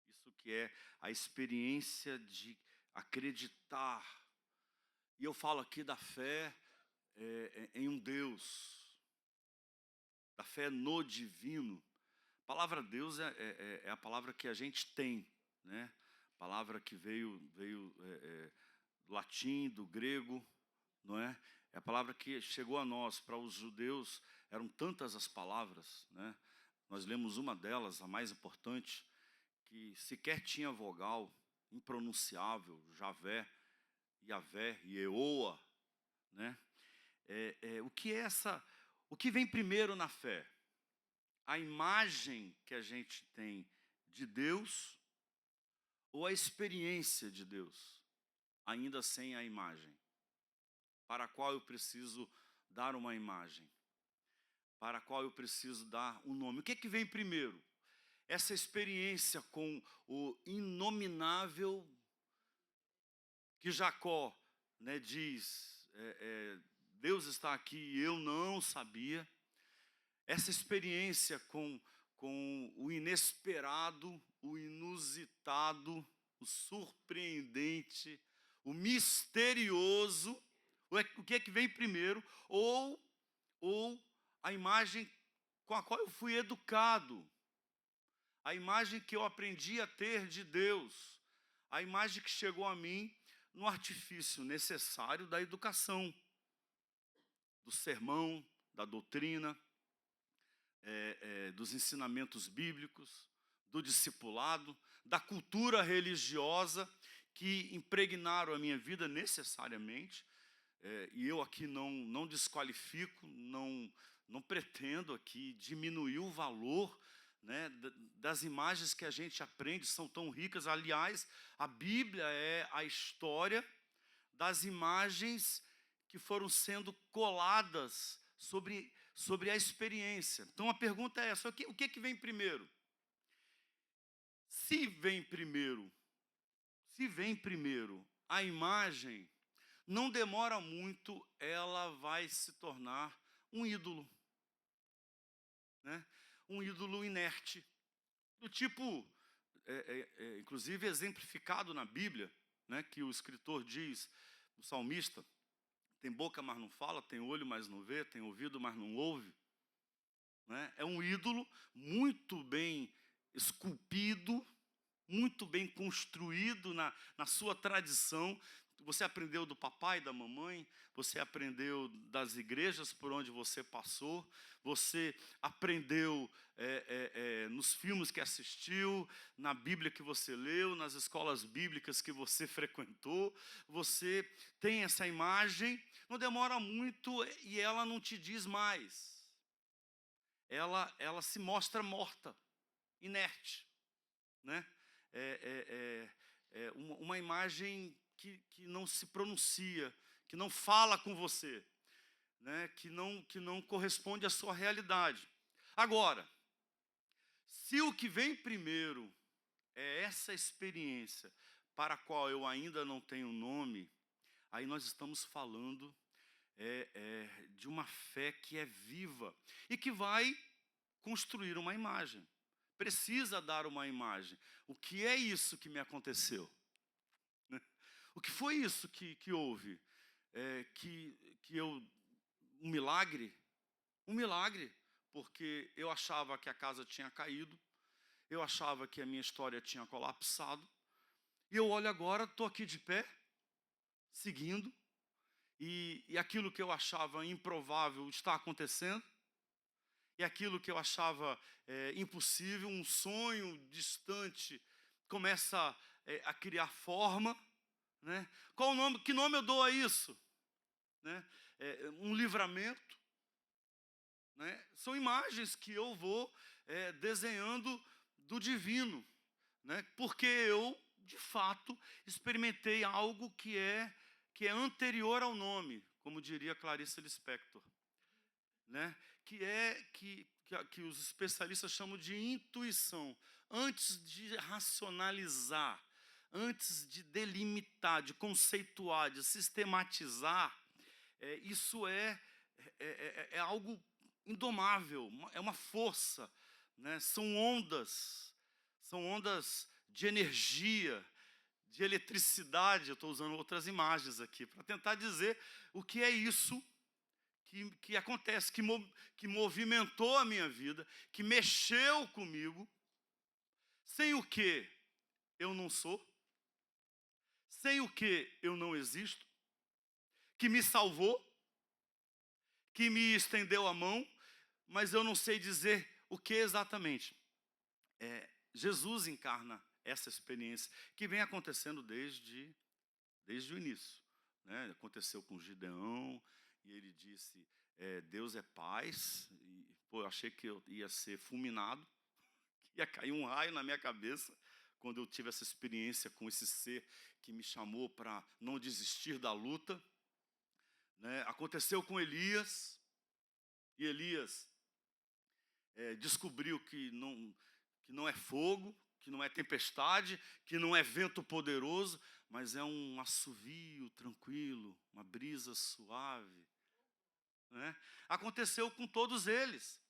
Isso que é a experiência de acreditar. E eu falo aqui da fé em um Deus, da fé no divino. A palavra Deus é a palavra que a gente tem, né? A palavra que veio do latim, do grego, não é? É a palavra que chegou a nós. Para os judeus eram tantas as palavras, né? Nós lemos uma delas, a mais importante, que sequer tinha vogal, impronunciável, Javé, Yavé, Yeoa, né? O que vem primeiro na fé? A imagem que a gente tem de Deus ou a experiência de Deus, ainda sem a imagem? Para a qual eu preciso dar uma imagem? Para a qual eu preciso dar um nome? O que é que vem primeiro? Essa experiência com o inominável que Jacó, né, diz, Deus está aqui e eu não sabia. Essa experiência com o inesperado, o inusitado, o surpreendente, o misterioso. O que é que vem primeiro? Ou a imagem com a qual eu fui educado, a imagem que eu aprendi a ter de Deus, a imagem que chegou a mim no artifício necessário da educação, do sermão, da doutrina, dos ensinamentos bíblicos, do discipulado, da cultura religiosa que impregnaram a minha vida necessariamente. E eu aqui não desqualifico, não pretendo aqui diminuir o valor, né, das imagens que a gente aprende, são tão ricas. Aliás, a Bíblia é a história das imagens que foram sendo coladas sobre a experiência. Então a pergunta é essa: o que vem primeiro? Se vem primeiro a imagem, não demora muito, ela vai se tornar um ídolo, né? Um ídolo inerte, do tipo, inclusive exemplificado na Bíblia, né, que o escritor diz, o salmista: tem boca, mas não fala, tem olho, mas não vê, tem ouvido, mas não ouve. Né? É um ídolo muito bem esculpido, muito bem construído na sua tradição. Você aprendeu do papai e da mamãe, você aprendeu das igrejas por onde você passou, você aprendeu nos filmes que assistiu, na Bíblia que você leu, nas escolas bíblicas que você frequentou. Você tem essa imagem, não demora muito e ela não te diz mais. Ela se mostra morta, inerte, né? Uma imagem que não se pronuncia, que não fala com você, né? que não corresponde à sua realidade. Agora, se o que vem primeiro é essa experiência para a qual eu ainda não tenho nome, aí nós estamos falando de uma fé que é viva e que vai construir uma imagem. Precisa dar uma imagem. O que é isso que me aconteceu? O que foi isso que houve? Um milagre? Um milagre, porque eu achava que a casa tinha caído, eu achava que a minha história tinha colapsado, e eu olho agora, estou aqui de pé, seguindo, e aquilo que eu achava improvável está acontecendo, e aquilo que eu achava impossível, um sonho distante, começa a criar forma, né? Qual o nome? Que nome eu dou a isso? Né? Um livramento, né? São imagens que eu vou desenhando do divino, né? Porque eu, de fato, experimentei algo que é anterior ao nome, como diria Clarice Lispector, né? Que os especialistas chamam de intuição. Antes de racionalizar, antes de delimitar, de conceituar, de sistematizar, isso é algo indomável, é uma força, né? São ondas de energia, de eletricidade. Eu estou usando outras imagens aqui para tentar dizer o que é isso que acontece, que movimentou a minha vida, que mexeu comigo, sem o que eu não sou, sem o que eu não existo, que me salvou, que me estendeu a mão, mas eu não sei dizer o que exatamente. Jesus encarna essa experiência que vem acontecendo desde o início, né? Aconteceu com Gideão, e ele disse, Deus é paz, e eu achei que eu ia ser fulminado, que ia cair um raio na minha cabeça, quando eu tive essa experiência com esse ser que me chamou para não desistir da luta, né? Aconteceu com Elias, e Elias descobriu que não é fogo, que não é tempestade, que não é vento poderoso, mas é um assovio tranquilo, uma brisa suave, né? Aconteceu com todos eles,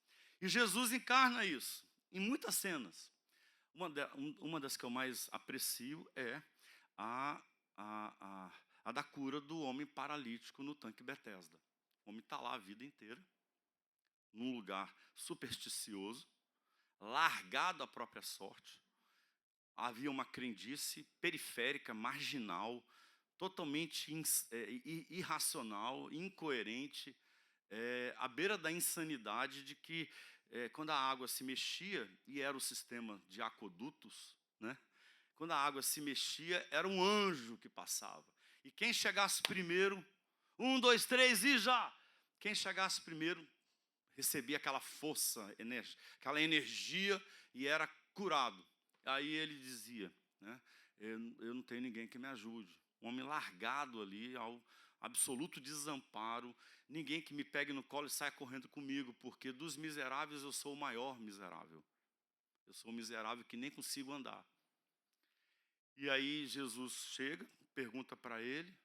e Jesus encarna isso em muitas cenas. Uma das que eu mais aprecio é a da cura do homem paralítico no tanque Betesda. O homem está lá a vida inteira, num lugar supersticioso, largado à própria sorte. Havia uma crendice periférica, marginal, totalmente irracional, incoerente, à beira da insanidade, de que quando a água se mexia, e era o sistema de aquedutos, né? Quando a água se mexia, era um anjo que passava. E quem chegasse primeiro, 1, 2, 3 e já! Quem chegasse primeiro recebia aquela força, aquela energia e era curado. Aí ele dizia, né, eu não tenho ninguém que me ajude. Um homem largado ali ao absoluto desamparo, ninguém que me pegue no colo e saia correndo comigo, porque dos miseráveis eu sou o maior miserável. Eu sou um miserável que nem consigo andar. E aí Jesus chega, pergunta para ele,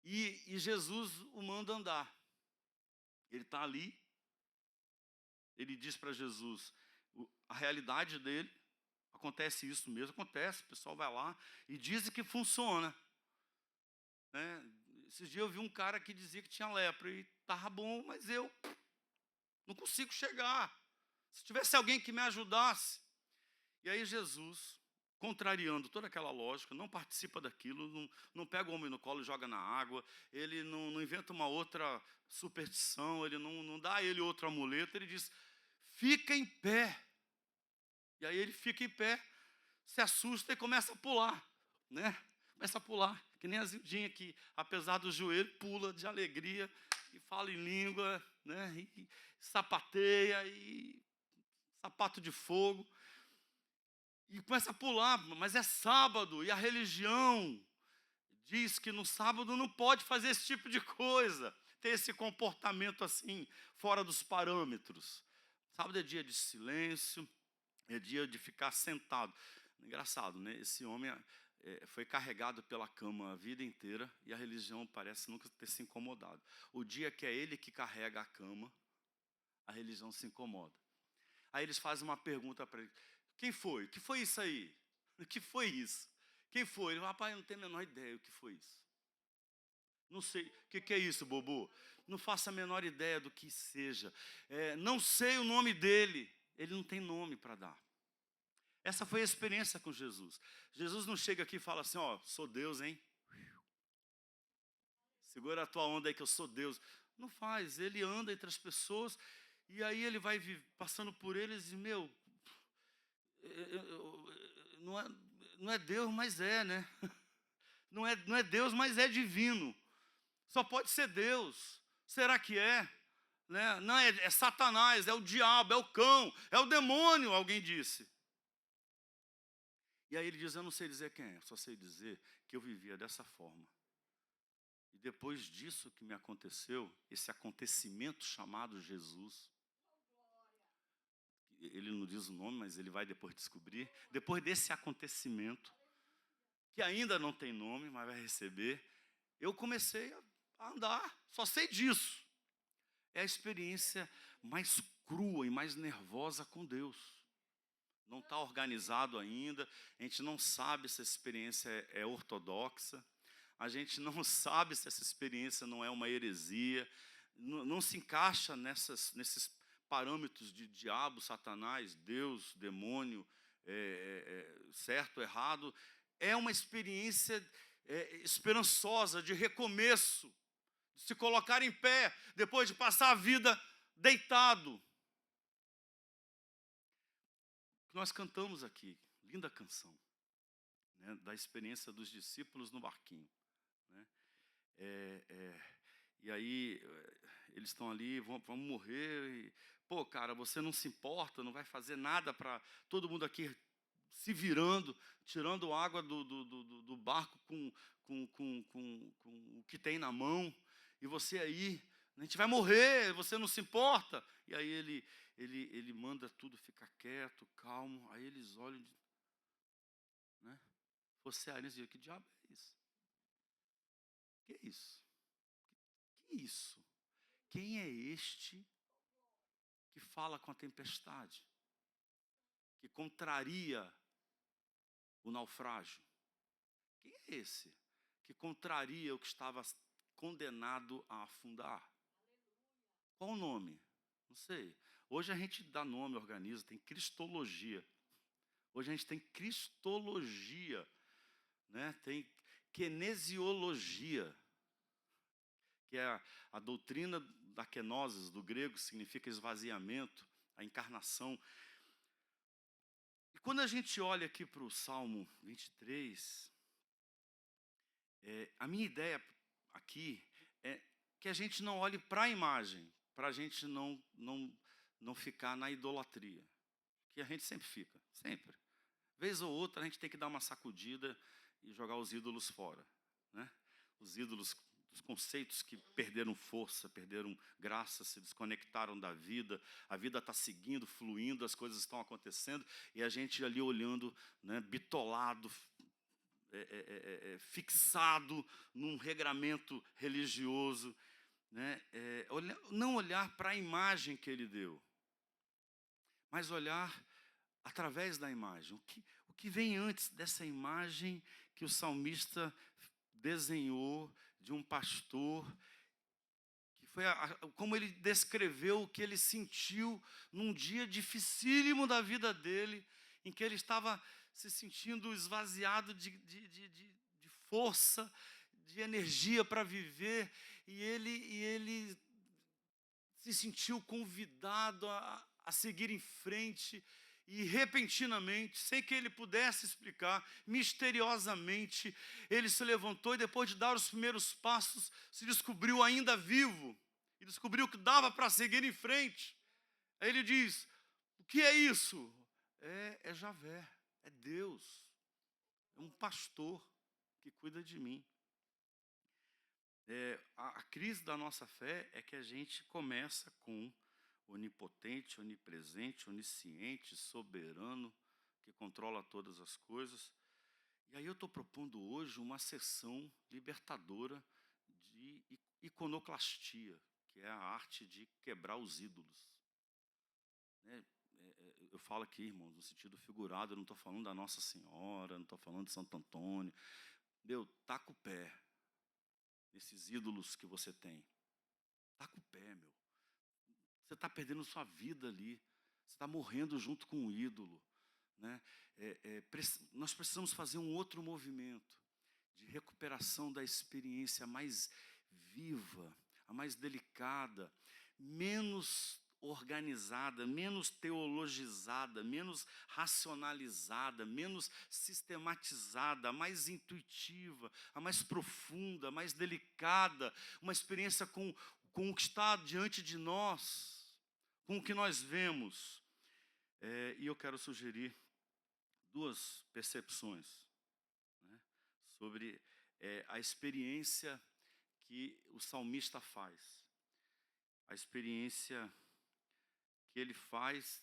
e Jesus o manda andar. Ele está ali, ele diz para Jesus a realidade dele, acontece isso mesmo, acontece, o pessoal vai lá e diz que funciona. Né? Esses dias eu vi um cara que dizia que tinha lepra e estava bom, mas eu não consigo chegar. Se tivesse alguém que me ajudasse. E aí Jesus, contrariando toda aquela lógica, não participa daquilo, não pega o homem no colo e joga na água, ele não inventa uma outra superstição, ele não dá a ele outro amuleto, ele diz, fica em pé. E aí ele fica em pé, se assusta e começa a pular, né? Começa a pular, que nem a Zildinha que, apesar do joelho, pula de alegria e fala em língua, né? E sapateia, e sapato de fogo. E começa a pular, mas é sábado, e a religião diz que no sábado não pode fazer esse tipo de coisa, ter esse comportamento assim, fora dos parâmetros. Sábado é dia de silêncio, é dia de ficar sentado. Engraçado, né? Esse homem foi carregado pela cama a vida inteira e a religião parece nunca ter se incomodado. O dia que é ele que carrega a cama, a religião se incomoda. Aí eles fazem uma pergunta para ele, quem foi? O que foi isso aí? O que foi isso? Quem foi? Ele fala, rapaz, eu não tenho a menor ideia o que foi isso. Não sei, o que é isso, bobo? Não faço a menor ideia do que seja. Não sei o nome dele. Ele não tem nome para dar. Essa foi a experiência com Jesus. Jesus não chega aqui e fala assim, ó, sou Deus, hein? Segura a tua onda aí que eu sou Deus. Não faz, ele anda entre as pessoas e aí ele vai passando por eles e, não é Deus, mas é, né? Não é Deus, mas é divino. Só pode ser Deus. Será que é? Né? Não, é Satanás, é o diabo, é o cão, é o demônio, alguém disse. E aí ele diz, eu não sei dizer quem é, só sei dizer que eu vivia dessa forma. E depois disso que me aconteceu, esse acontecimento chamado Jesus, ele não diz o nome, mas ele vai depois descobrir, depois desse acontecimento, que ainda não tem nome, mas vai receber, eu comecei a andar, só sei disso. É a experiência mais crua e mais nervosa com Deus. Não está organizado ainda, a gente não sabe se essa experiência é ortodoxa, a gente não sabe se essa experiência não é uma heresia, não se encaixa nesses parâmetros de diabo, Satanás, Deus, demônio, certo, errado. É uma experiência esperançosa, de recomeço, de se colocar em pé, depois de passar a vida deitado. Nós cantamos aqui, linda canção, né, da experiência dos discípulos no barquinho. Né? E aí, eles estão ali, vamos morrer. E, pô, cara, você não se importa, não vai fazer nada para todo mundo aqui se virando, tirando água do barco com o que tem na mão. E você aí, a gente vai morrer, você não se importa. E aí ele manda tudo ficar quieto, calmo. Aí eles olham, né? Você aí diz, que diabo é isso? Que é isso? Que é isso? Quem é este que fala com a tempestade? Que contraria o naufrágio? Quem é esse que contraria o que estava condenado a afundar? Qual o nome? Não sei. Hoje a gente dá nome, organiza, tem cristologia. Hoje a gente tem cristologia, né? Tem kinesiologia, que é a doutrina da kenosis, do grego, significa esvaziamento, a encarnação. E quando a gente olha aqui para o Salmo 23, a minha ideia aqui é que a gente não olhe para a imagem, para a gente não ficar na idolatria, que a gente sempre fica, sempre. Vez ou outra a gente tem que dar uma sacudida e jogar os ídolos fora, né? Os ídolos, os conceitos que perderam força, perderam graça, se desconectaram da vida. A vida está seguindo, fluindo, as coisas estão acontecendo e a gente ali olhando, né, bitolado, fixado num regramento religioso, né? Não olhar para a imagem que ele deu, mas olhar através da imagem. O que vem antes dessa imagem que o salmista desenhou de um pastor, que foi como ele descreveu o que ele sentiu num dia dificílimo da vida dele, em que ele estava se sentindo esvaziado de força, de energia para viver, e ele se sentiu convidado a seguir em frente, e repentinamente, sem que ele pudesse explicar, misteriosamente, ele se levantou e depois de dar os primeiros passos, se descobriu ainda vivo, e descobriu que dava para seguir em frente. Aí ele diz: o que é isso? É Javé, é Deus, é um pastor que cuida de mim. A crise da nossa fé é que a gente começa com onipotente, onipresente, onisciente, soberano, que controla todas as coisas. E aí eu estou propondo hoje uma sessão libertadora de iconoclastia, que é a arte de quebrar os ídolos. Eu falo aqui, irmãos, no sentido figurado, eu não estou falando da Nossa Senhora, não estou falando de Santo Antônio. Meu, taca o pé nesses ídolos que você tem. Taca o pé, meu. Você está perdendo sua vida ali. Você está morrendo junto com o ídolo, né? Nós precisamos fazer um outro movimento de recuperação da experiência mais viva, a mais delicada, menos organizada, menos teologizada, menos racionalizada, menos sistematizada, a mais intuitiva, a mais profunda, a mais delicada, uma experiência com o que está diante de nós, com o que nós vemos. E eu quero sugerir duas percepções, né, sobre a experiência que o salmista faz, a experiência que ele faz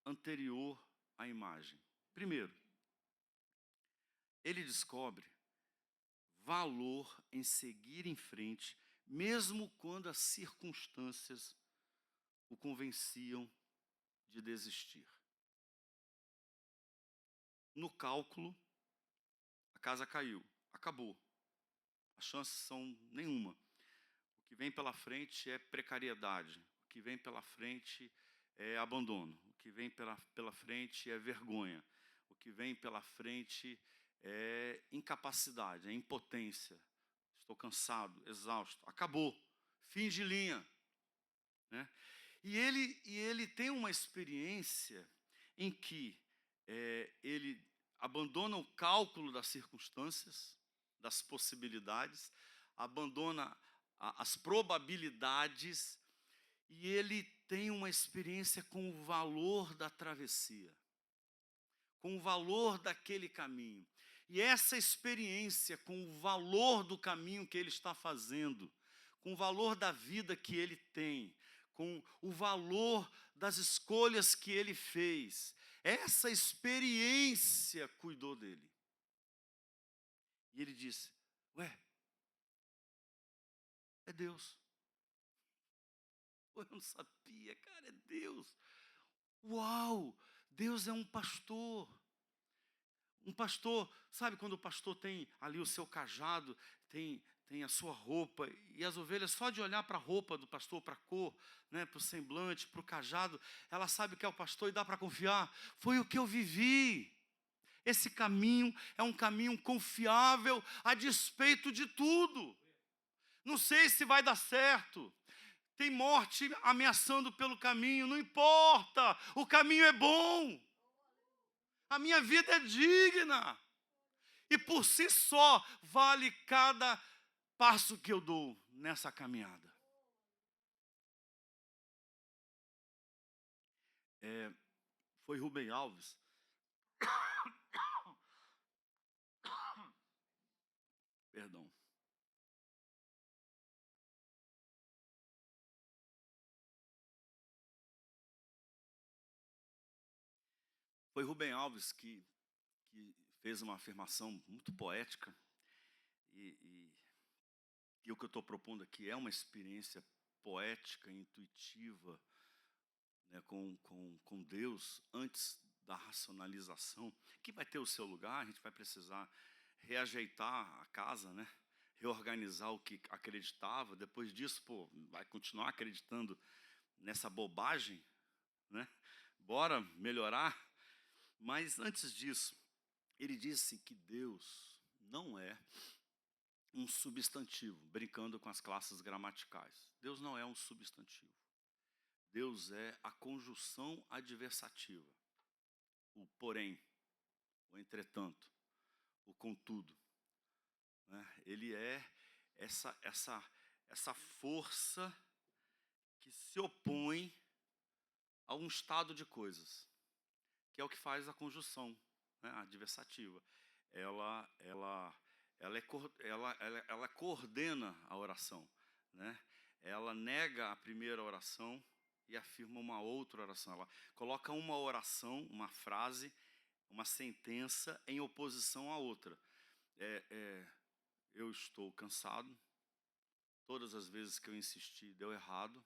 anterior à imagem. Primeiro, ele descobre valor em seguir em frente, mesmo quando as circunstâncias o convenciam de desistir. No cálculo, a casa caiu, acabou. As chances são nenhuma. O que vem pela frente é precariedade. O que vem pela frente é abandono. O que vem pela frente é vergonha. O que vem pela frente é incapacidade, é impotência. Estou cansado, exausto. Acabou. Fim de linha, né? E ele tem uma experiência em que ele abandona o cálculo das circunstâncias, das possibilidades, abandona as probabilidades, e ele tem uma experiência com o valor da travessia, com o valor daquele caminho. E essa experiência com o valor do caminho que ele está fazendo, com o valor da vida que ele tem, com o valor das escolhas que ele fez, essa experiência cuidou dele. E ele disse: ué, é Deus. Eu não sabia, cara, é Deus. Uau, Deus é um pastor. Um pastor, sabe quando o pastor tem ali o seu cajado, tem a sua roupa, e as ovelhas, só de olhar para a roupa do pastor, para a cor, né, para o semblante, para o cajado, ela sabe que é o pastor e dá para confiar. Foi o que eu vivi. Esse caminho é um caminho confiável a despeito de tudo. Não sei se vai dar certo. Tem morte ameaçando pelo caminho, não importa, o caminho é bom. A minha vida é digna. E por si só vale cada passo que eu dou nessa caminhada. Foi Rubem Alves. Perdão. Foi Rubem Alves que fez uma afirmação muito poética, e o que eu estou propondo aqui é uma experiência poética, intuitiva, né, com Deus, antes da racionalização, que vai ter o seu lugar. A gente vai precisar reajeitar a casa, né, reorganizar o que acreditava. Depois disso, vai continuar acreditando nessa bobagem, né? Bora melhorar. Mas antes disso, ele disse que Deus não é um substantivo, brincando com as classes gramaticais. Deus não é um substantivo. Deus é a conjunção adversativa. O porém, o entretanto, o contudo, né? Ele é essa força que se opõe a um estado de coisas, que é o que faz a conjunção, né, adversativa. Ela coordena a oração, né? Ela nega a primeira oração e afirma uma outra oração. Ela coloca uma oração, uma frase, uma sentença em oposição à outra. Eu estou cansado. Todas as vezes que eu insisti, deu errado.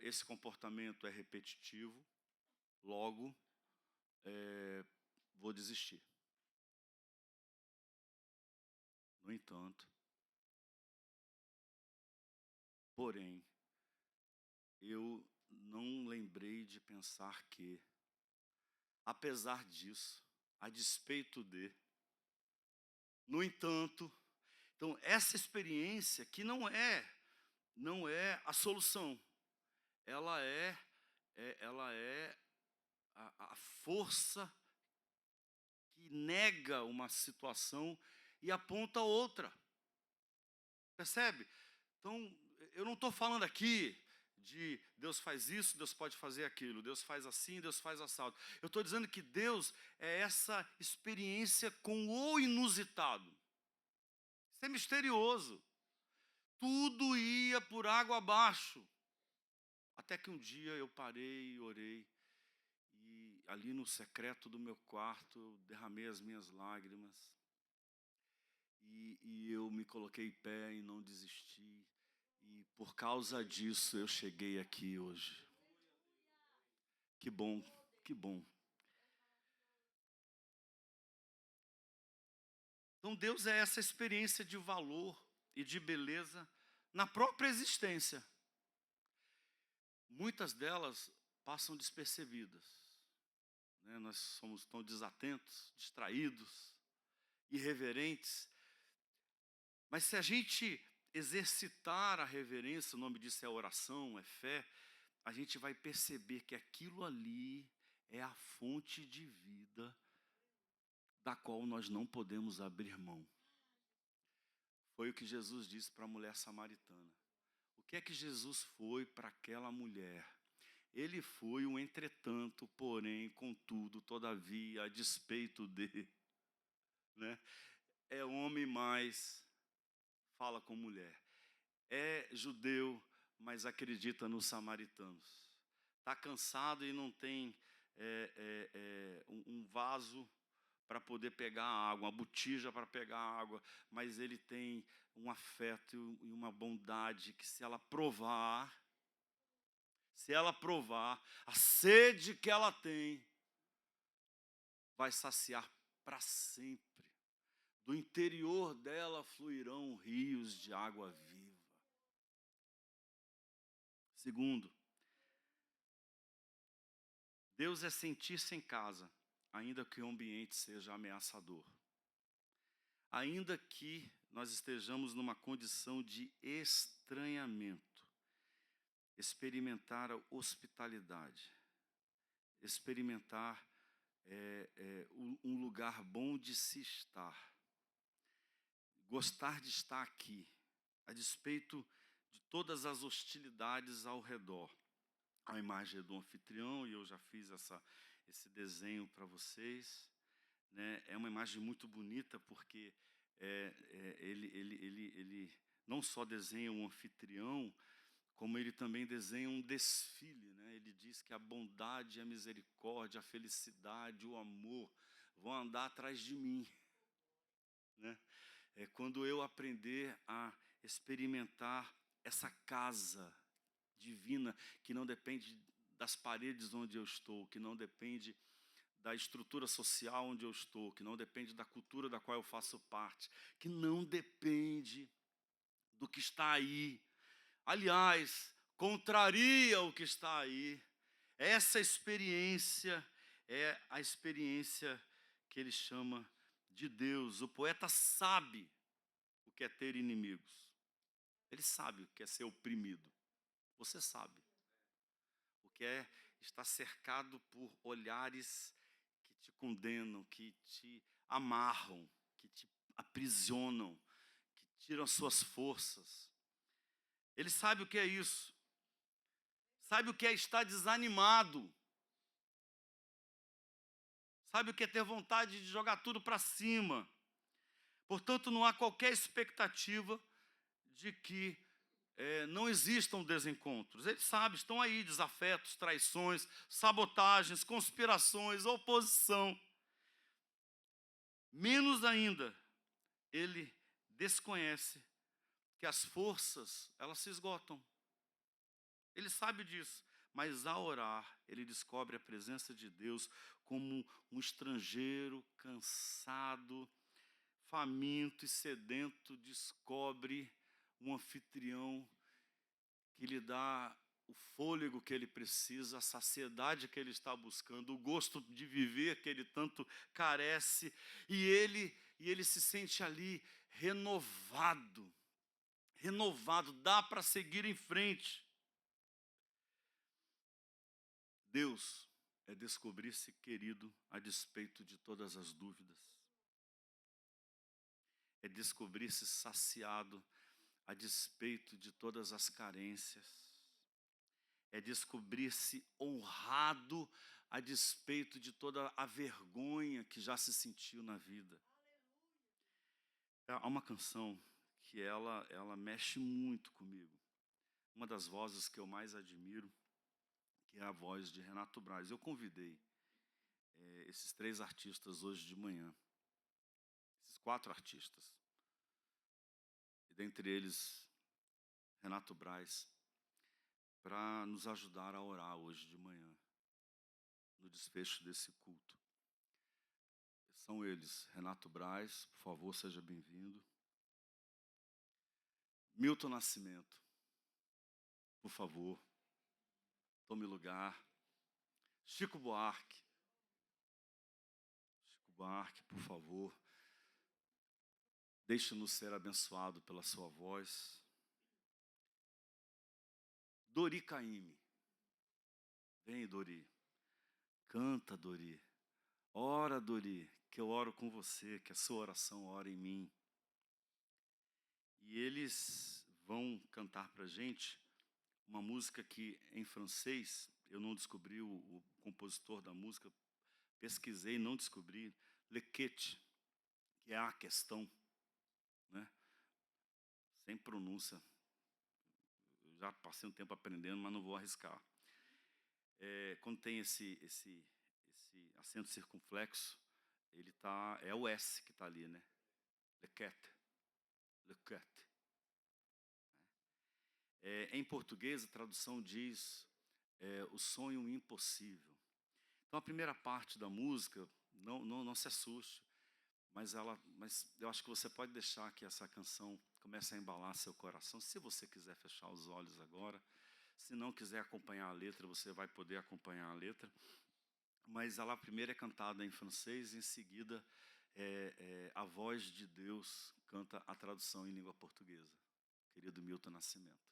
Esse comportamento é repetitivo. Logo, vou desistir. No entanto, porém, eu não lembrei de pensar que, apesar disso, a despeito de, no entanto, então essa experiência que não é a solução, ela é a força que nega uma situação e aponta outra. Percebe? Então, eu não estou falando aqui de Deus faz isso, Deus pode fazer aquilo, Deus faz assim, Deus faz assado. Eu estou dizendo que Deus é essa experiência com o inusitado. Isso é misterioso. Tudo ia por água abaixo. Até que um dia eu parei e orei. E ali no secreto do meu quarto, eu derramei as minhas lágrimas. E eu me coloquei em pé e não desisti. E por causa disso eu cheguei aqui hoje. Que bom, que bom. Então Deus é essa experiência de valor e de beleza na própria existência. Muitas delas passam despercebidas, né? Nós somos tão desatentos, distraídos, irreverentes. Mas se a gente exercitar a reverência, o nome disso é oração, é fé, a gente vai perceber que aquilo ali é a fonte de vida da qual nós não podemos abrir mão. Foi o que Jesus disse para a mulher samaritana. O que é que Jesus foi para aquela mulher? Ele foi um entretanto, porém, contudo, todavia, a despeito de, né? É homem, mas fala com mulher. É judeu, mas acredita nos samaritanos. Está cansado e não tem um vaso para poder pegar água, uma botija para pegar água, mas ele tem um afeto e uma bondade que se ela provar, a sede que ela tem, vai saciar para sempre. Do interior dela fluirão rios de água viva. Segundo, Deus é sentir-se em casa, ainda que o ambiente seja ameaçador. Ainda que nós estejamos numa condição de estranhamento, experimentar a hospitalidade, experimentar um lugar bom de se estar, gostar de estar aqui, a despeito de todas as hostilidades ao redor. a imagem do anfitrião, e eu já fiz esse desenho para vocês, né? É uma imagem muito bonita, porque ele não só desenha um anfitrião, como ele também desenha um desfile, né? Ele diz que a bondade, a misericórdia, a felicidade, o amor vão andar atrás de mim, né? Quando eu aprender a experimentar essa casa divina, que não depende das paredes onde eu estou, que não depende da estrutura social onde eu estou, que não depende da cultura da qual eu faço parte, que não depende do que está aí. Aliás, contraria o que está aí. Essa experiência é a experiência que ele chama de Deus. O poeta sabe o que é ter inimigos. Ele sabe o que é ser oprimido. Você sabe o que é estar cercado por olhares que te condenam, que te amarram, que te aprisionam, que tiram as suas forças. Ele sabe o que é isso. Sabe o que é estar desanimado. Sabe o que é ter vontade de jogar tudo para cima. Portanto, não há qualquer expectativa de que não existam desencontros. Ele sabe, estão aí desafetos, traições, sabotagens, conspirações, oposição. Menos ainda, ele desconhece que as forças, elas se esgotam. Ele sabe disso, mas ao orar, ele descobre a presença de Deus como um estrangeiro cansado, faminto e sedento descobre um anfitrião que lhe dá o fôlego que ele precisa, a saciedade que ele está buscando, o gosto de viver que ele tanto carece, e ele se sente ali renovado, dá para seguir em frente. Deus é descobrir-se querido a despeito de todas as dúvidas. É descobrir-se saciado a despeito de todas as carências. É descobrir-se honrado a despeito de toda a vergonha que já se sentiu na vida. Há uma canção que ela mexe muito comigo. Uma das vozes que eu mais admiro, que é a voz de Renato Braz. Eu convidei esses 3 artistas hoje de manhã. Esses 4 artistas. E dentre eles, Renato Braz, para nos ajudar a orar hoje de manhã, no desfecho desse culto. São eles, Renato Braz, por favor, seja bem-vindo. Milton Nascimento, por favor, tome lugar. Chico Buarque, por favor, deixe-nos ser abençoado pela sua voz. Dori Caymmi, vem, Dori, canta, Dori, ora, Dori, que eu oro com você, que a sua oração ora em mim. E eles vão cantar para a gente uma música que em francês, eu não descobri o compositor da música, pesquisei, não descobri, Le Quête, que é a questão, né? Sem pronúncia. Eu já passei um tempo aprendendo, mas não vou arriscar. Quando tem esse acento circunflexo, é o S que está ali, né? Le Quête. Le Quête. Em português, a tradução diz o sonho impossível. Então, a primeira parte da música, não se assuste, mas eu acho que você pode deixar que essa canção comece a embalar seu coração, se você quiser fechar os olhos agora. Se não quiser acompanhar a letra, você vai poder acompanhar a letra. Mas ela primeiro é cantada em francês, em seguida a voz de Deus canta a tradução em língua portuguesa. Querido Milton Nascimento.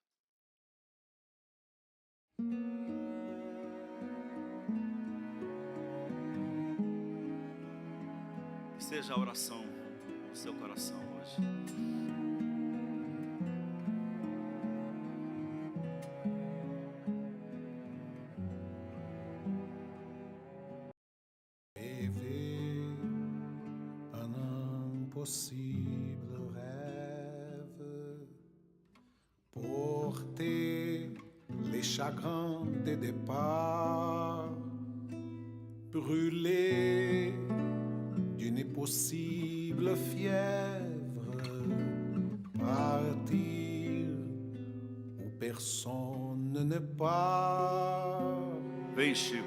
Que seja a oração do seu coração hoje. d'impossibles rêves, porter les chagrins des départs, brûler d'une impossible fièvre, partir où personne ne part. Vem, Chico.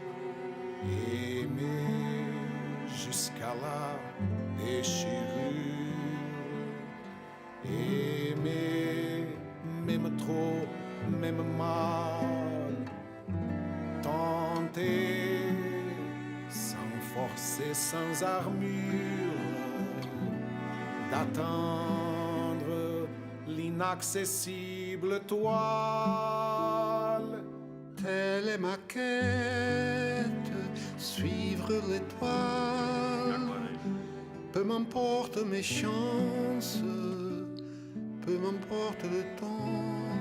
Aimer jusqu'à la déchirure, aimer même trop, même mal, tenter sans forcer, sans armure, d'atteindre l'inaccessible toile. Telle est ma quête, suivre l'étoile. Peu m'importe mes chances, peu m'importe le temps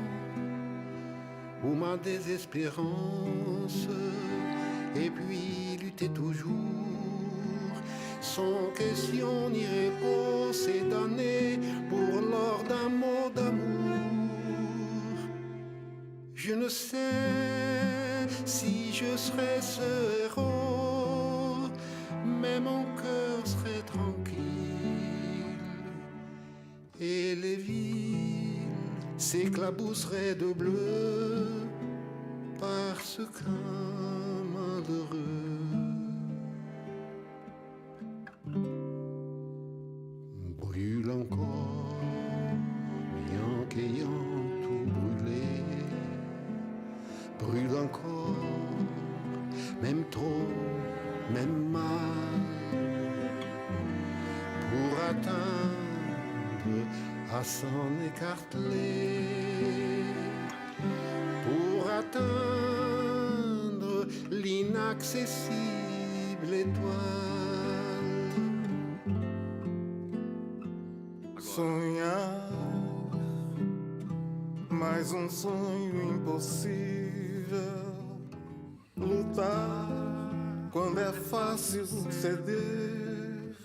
ou ma désespérance. Et puis lutter toujours, sans question ni réponse, et donner pour l'or d'un mot d'amour. Je ne sais si je serai ce héros, mais mon cœur serait tranquille, et les villes s'éclabousseraient de bleu parce qu'un malheureux brûle encore, bien qu'ayant tout brûlé, brûle encore, même trop, même mal, pour atteindre à s'en écarteler, pour atteindre l'inaccessible étoile. Sonhar, mais sonho impossível. Lutar quando é fácil ceder.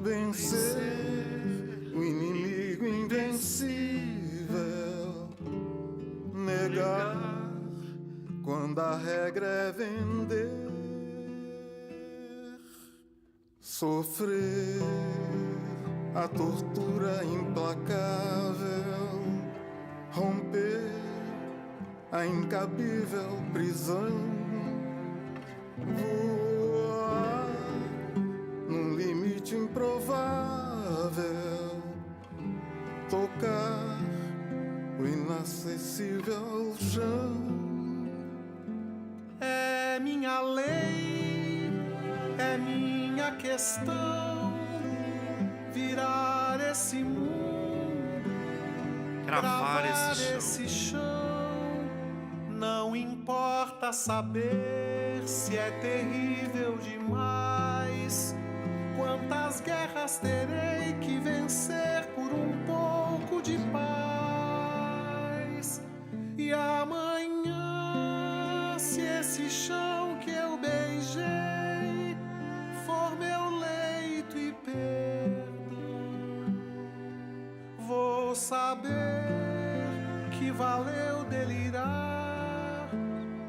Vencer o inimigo invencível. Negar quando a regra é vender. Sofrer a tortura implacável, romper a incabível prisão, voar num limite improvável, tocar o inacessível chão. É minha lei, é minha questão, virar esse mundo, Cravar esse chão. Não importa saber se é terrível demais, quantas guerras terei que vencer por um pouco de paz. E amanhã, se esse chão que eu beijei for meu leito e perdão, vou saber que valeu delirar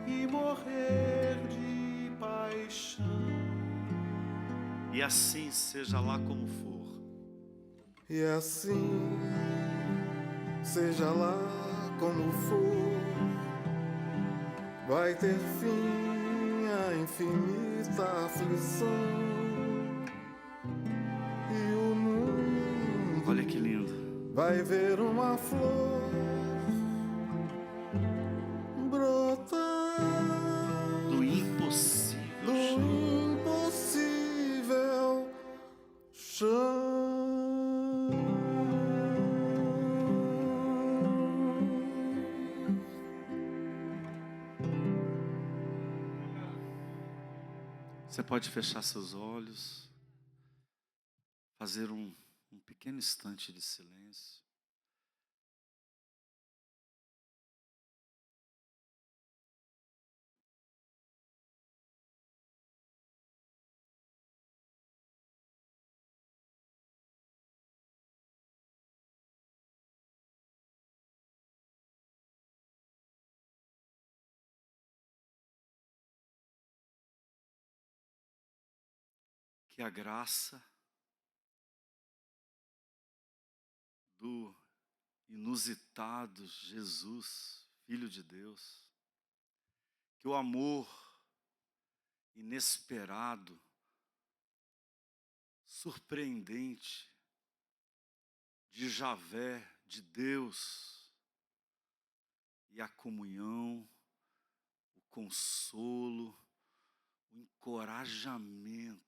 e morrer de paixão. E assim seja lá como for. E assim, seja lá como for, vai ter fim a infinita aflição. E o mundo Olha que lindo. vai ver uma flor brotar Do impossível. do impossível chão. Você pode fechar seus olhos, fazer um pequeno instante de silêncio. que a graça do inusitado Jesus, Filho de Deus, que o amor inesperado, surpreendente de Javé, de Deus, e a comunhão, o consolo, o encorajamento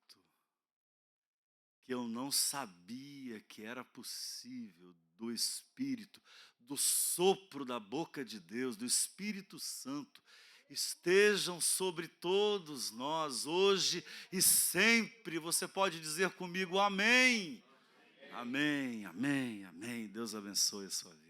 que eu não sabia que era possível do Espírito, do sopro da boca de Deus, do Espírito Santo, estejam sobre todos nós, hoje e sempre. Você pode dizer comigo amém? Amém, amém, amém. Deus abençoe a sua vida.